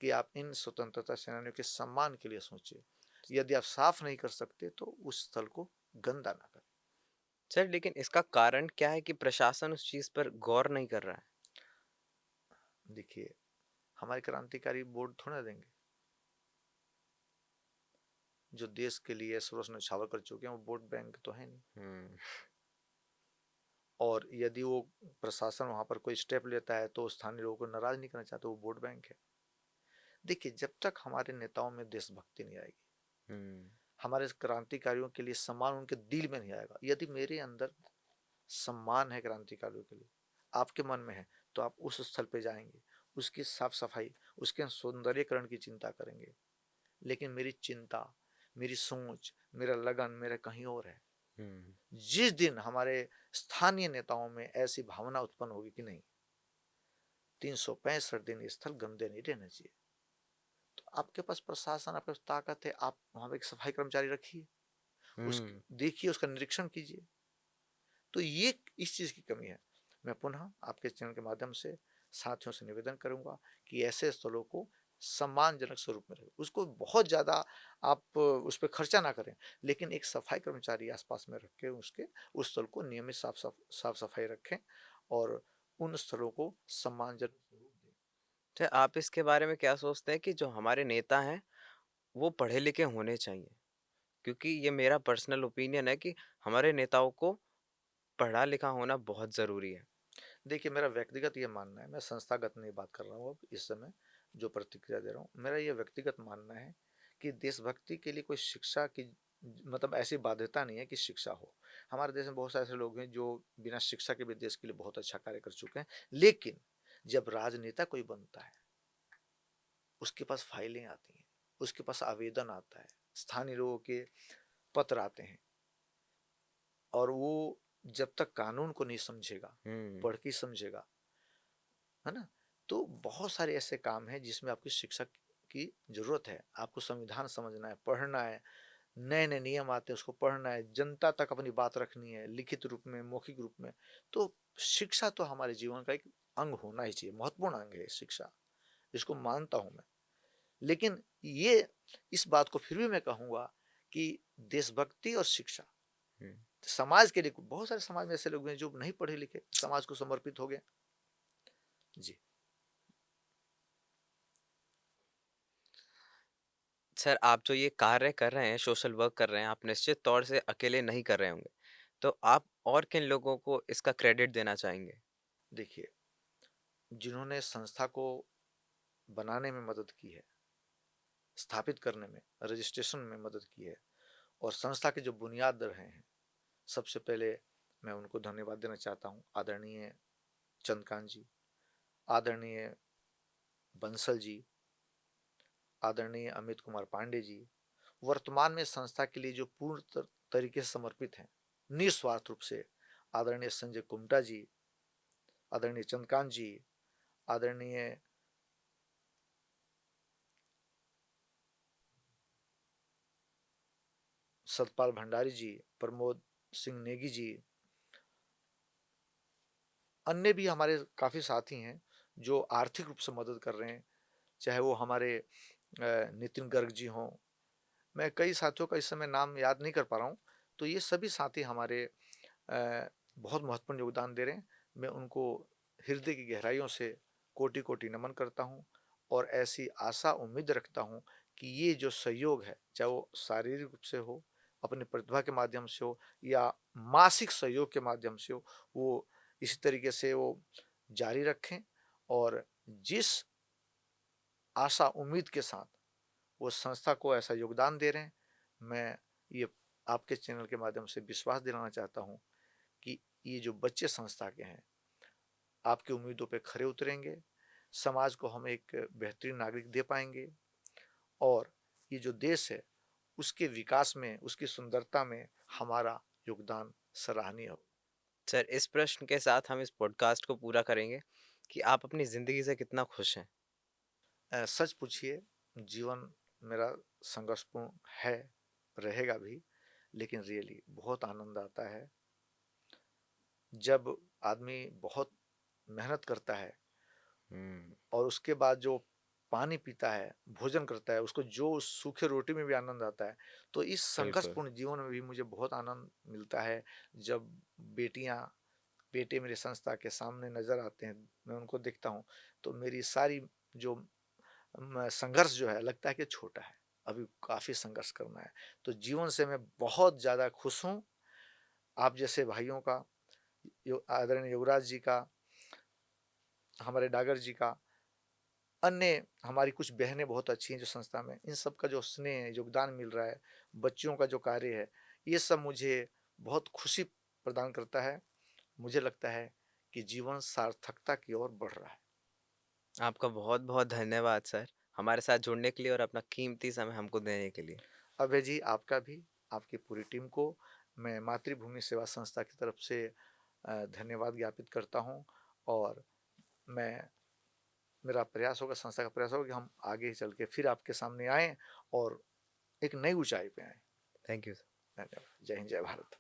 कि आप इन स्वतंत्रता सेनानियों के सम्मान के लिए सोचें। यदि आप साफ नहीं कर सकते तो उस स्थल को गंदा ना करें। सर, लेकिन इसका कारण क्या है कि प्रशासन उस चीज पर गौर नहीं कर रहा है? देखिए, हमारे क्रांतिकारी बोर्ड थोड़ा देंगे। जो देश के लिए सर्वस्व न्यौछावर कर चुके हैं, वो वोट बैंक तो है नहीं। और यदि वो प्रशासन वहां पर कोई स्टेप लेता है तो स्थानीय लोगों को नाराज नहीं करना चाहते, वो वोट बैंक है। देखिए, जब तक हमारे नेताओं में देशभक्ति नहीं आएगी, हमारे क्रांतिकारियों के लिए सम्मान उनके दिल में नहीं आएगा। यदि मेरे अंदर सम्मान है क्रांतिकारियों के लिए, आपके मन में है, तो आप उस स्थल पे जाएंगे, उसकी साफ सफाई, उसके सौंदर्यीकरण की चिंता करेंगे। लेकिन मेरी चिंता, मेरी सोच, मेरा लगन मेरा कहीं और है। जिस दिन हमारे स्थानीय नेताओं में ऐसी भावना उत्पन्न होगी कि नहीं, 365 दिन ये स्थल गंदे नहीं रहने चाहिए, तो आपके पास प्रशासन, आपके पास ताकत है, आप वहां पर एक सफाई कर्मचारी रखिए, उस देखिए, उसका निरीक्षण कीजिए। तो ये इस चीज़ की कमी है। मैं पुनः आपके चैनल के माध्यम से साथियों से निवेदन करूँगा कि ऐसे स्थलों को सम्मानजनक स्वरूप में रखें। उसको बहुत ज़्यादा आप उस पे खर्चा ना करें, लेकिन एक सफाई कर्मचारी आस-पास में रख के उस स्थल को नियमित साफ-सफाई रखें और उन स्थलों को सम्मानजनक स्वरूप दें। अच्छा, आप इसके बारे में क्या सोचते हैं कि जो हमारे नेता हैं, वो पढ़े लिखे होने चाहिए? क्योंकि ये मेरा पर्सनल ओपिनियन है कि हमारे नेताओं को पढ़ा लिखा होना बहुत ज़रूरी है। देखिए, मेरा व्यक्तिगत ये मानना है, मैं संस्थागत नहीं बात कर रहा हूँ अब इस समय, जो प्रतिक्रिया दे रहा हूँ। मेरा ये व्यक्तिगत मानना है कि देशभक्ति के लिए कोई शिक्षा की मतलब ऐसी बाध्यता नहीं है कि शिक्षा हो। हमारे देश में बहुत सारे ऐसे लोग हैं जो बिना शिक्षा के भी देश के लिए बहुत अच्छा कार्य कर चुके हैं। लेकिन जब राजनेता कोई बनता है, उसके पास फाइलें आती हैं, उसके पास आवेदन आता है, स्थानीय लोगों के पत्र आते हैं और वो जब तक कानून को नहीं समझेगा, हुँ। पढ़ के समझेगा, है ना? तो बहुत सारे ऐसे काम हैं जिसमें आपकी शिक्षा की ज़रूरत है। आपको संविधान समझना है, पढ़ना है, नए-नए नियम आते हैं उसको पढ़ना है, जनता तक अपनी बात रखनी है, लिखित रूप में, मौखिक रूप में। तो शिक्षा तो हमारे जीवन का एक अंग होना ही चाहिए, महत्वपूर्ण अंग है शिक्षा, इसको मानता हूँ मैं। लेकिन ये इस बात को फिर भी मैं कहूँगा कि देशभक्ति और शिक्षा, हुँ। समाज के लिए बहुत सारे समाज में ऐसे लोग हैं जो नहीं पढ़े लिखे, समाज को समर्पित हो गए। जी। सर, आप जो ये कार्य कर रहे हैं, सोशल वर्क कर रहे हैं, आप निश्चित तौर से अकेले नहीं कर रहे होंगे। तो आप और किन लोगों को इसका क्रेडिट देना चाहेंगे? देखिए, जिन्होंने संस्था को बनाने में मदद की है, स्थापित करने में, रजिस्ट्रेशन में मदद की है और संस्था के जो बुनियाद रहे हैं, सबसे पहले मैं उनको धन्यवाद देना चाहता हूँ। आदरणीय चंद्रकांत जी, आदरणीय बंसल जी, आदरणीय अमित कुमार पांडे जी, वर्तमान में संस्था के लिए जो पूर्ण तरीके से समर्पित हैं, निस्वार्थ रूप से, आदरणीय संजय कुमटा जी, आदरणीय चंद्रकांत जी, आदरणीय सतपाल भंडारी जी, प्रमोद सिंह नेगी जी, अन्य भी हमारे काफ़ी साथी हैं जो आर्थिक रूप से मदद कर रहे हैं, चाहे वो हमारे नितिन गर्ग जी हों। मैं कई साथियों का इस समय नाम याद नहीं कर पा रहा हूँ, तो ये सभी साथी हमारे बहुत महत्वपूर्ण योगदान दे रहे हैं। मैं उनको हृदय की गहराइयों से कोटि-कोटि नमन करता हूँ और ऐसी आशा उम्मीद रखता हूँ कि ये जो सहयोग है, चाहे वो शारीरिक रूप से हो, अपनी प्रतिभा के माध्यम से हो या मासिक सहयोग के माध्यम से हो, वो इसी तरीके से वो जारी रखें और जिस आशा उम्मीद के साथ वो संस्था को ऐसा योगदान दे रहे हैं, मैं ये आपके चैनल के माध्यम से विश्वास दिलाना चाहता हूँ कि ये जो बच्चे संस्था के हैं, आपकी उम्मीदों पे खरे उतरेंगे, समाज को हम एक बेहतरीन नागरिक दे पाएँगे और ये जो देश है, उसके विकास में, उसकी सुंदरता में हमारा योगदान सराहनीय हो। सर, इस प्रश्न के साथ हम इस पॉडकास्ट को पूरा करेंगे कि आप अपनी ज़िंदगी से कितना खुश हैं? सच पूछिए, जीवन मेरा संघर्षपूर्ण है, रहेगा भी, लेकिन रियली बहुत आनंद आता है जब आदमी बहुत मेहनत करता है हुँ, और उसके बाद जो पानी पीता है, भोजन करता है, उसको जो सूखे रोटी में भी आनंद आता है, तो इस बिल्कुल। संघर्षपूर्ण जीवन में भी मुझे बहुत आनंद मिलता है जब बेटियाँ, बेटे मेरे संस्था के सामने नज़र आते हैं, मैं उनको देखता हूँ, तो मेरी सारी जो संघर्ष जो है लगता है कि छोटा है, अभी काफ़ी संघर्ष करना है। तो जीवन से मैं बहुत ज़्यादा खुश हूँ, आप जैसे भाइयों का, आदरणीय युवराज जी का, हमारे डागर जी का, अन्य हमारी कुछ बहनें बहुत अच्छी हैं जो संस्था में, इन सब का जो स्नेह है, योगदान मिल रहा है, बच्चियों का जो कार्य है, ये सब मुझे बहुत खुशी प्रदान करता है। मुझे लगता है कि जीवन सार्थकता की ओर बढ़ रहा है। आपका बहुत-बहुत धन्यवाद सर, हमारे साथ जुड़ने के लिए और अपना कीमती समय हमको देने के लिए। अभय जी, आपका भी, आपकी पूरी टीम को मैं मातृभूमि सेवा संस्था की तरफ से धन्यवाद ज्ञापित करता हूँ और मैं मेरा प्रयास होगा, संस्था का प्रयास होगा कि हम आगे चल के फिर आपके सामने आएँ और एक नई ऊँचाई पे आएँ। Thank you. धन्यवाद। जय हिंद, जय भारत।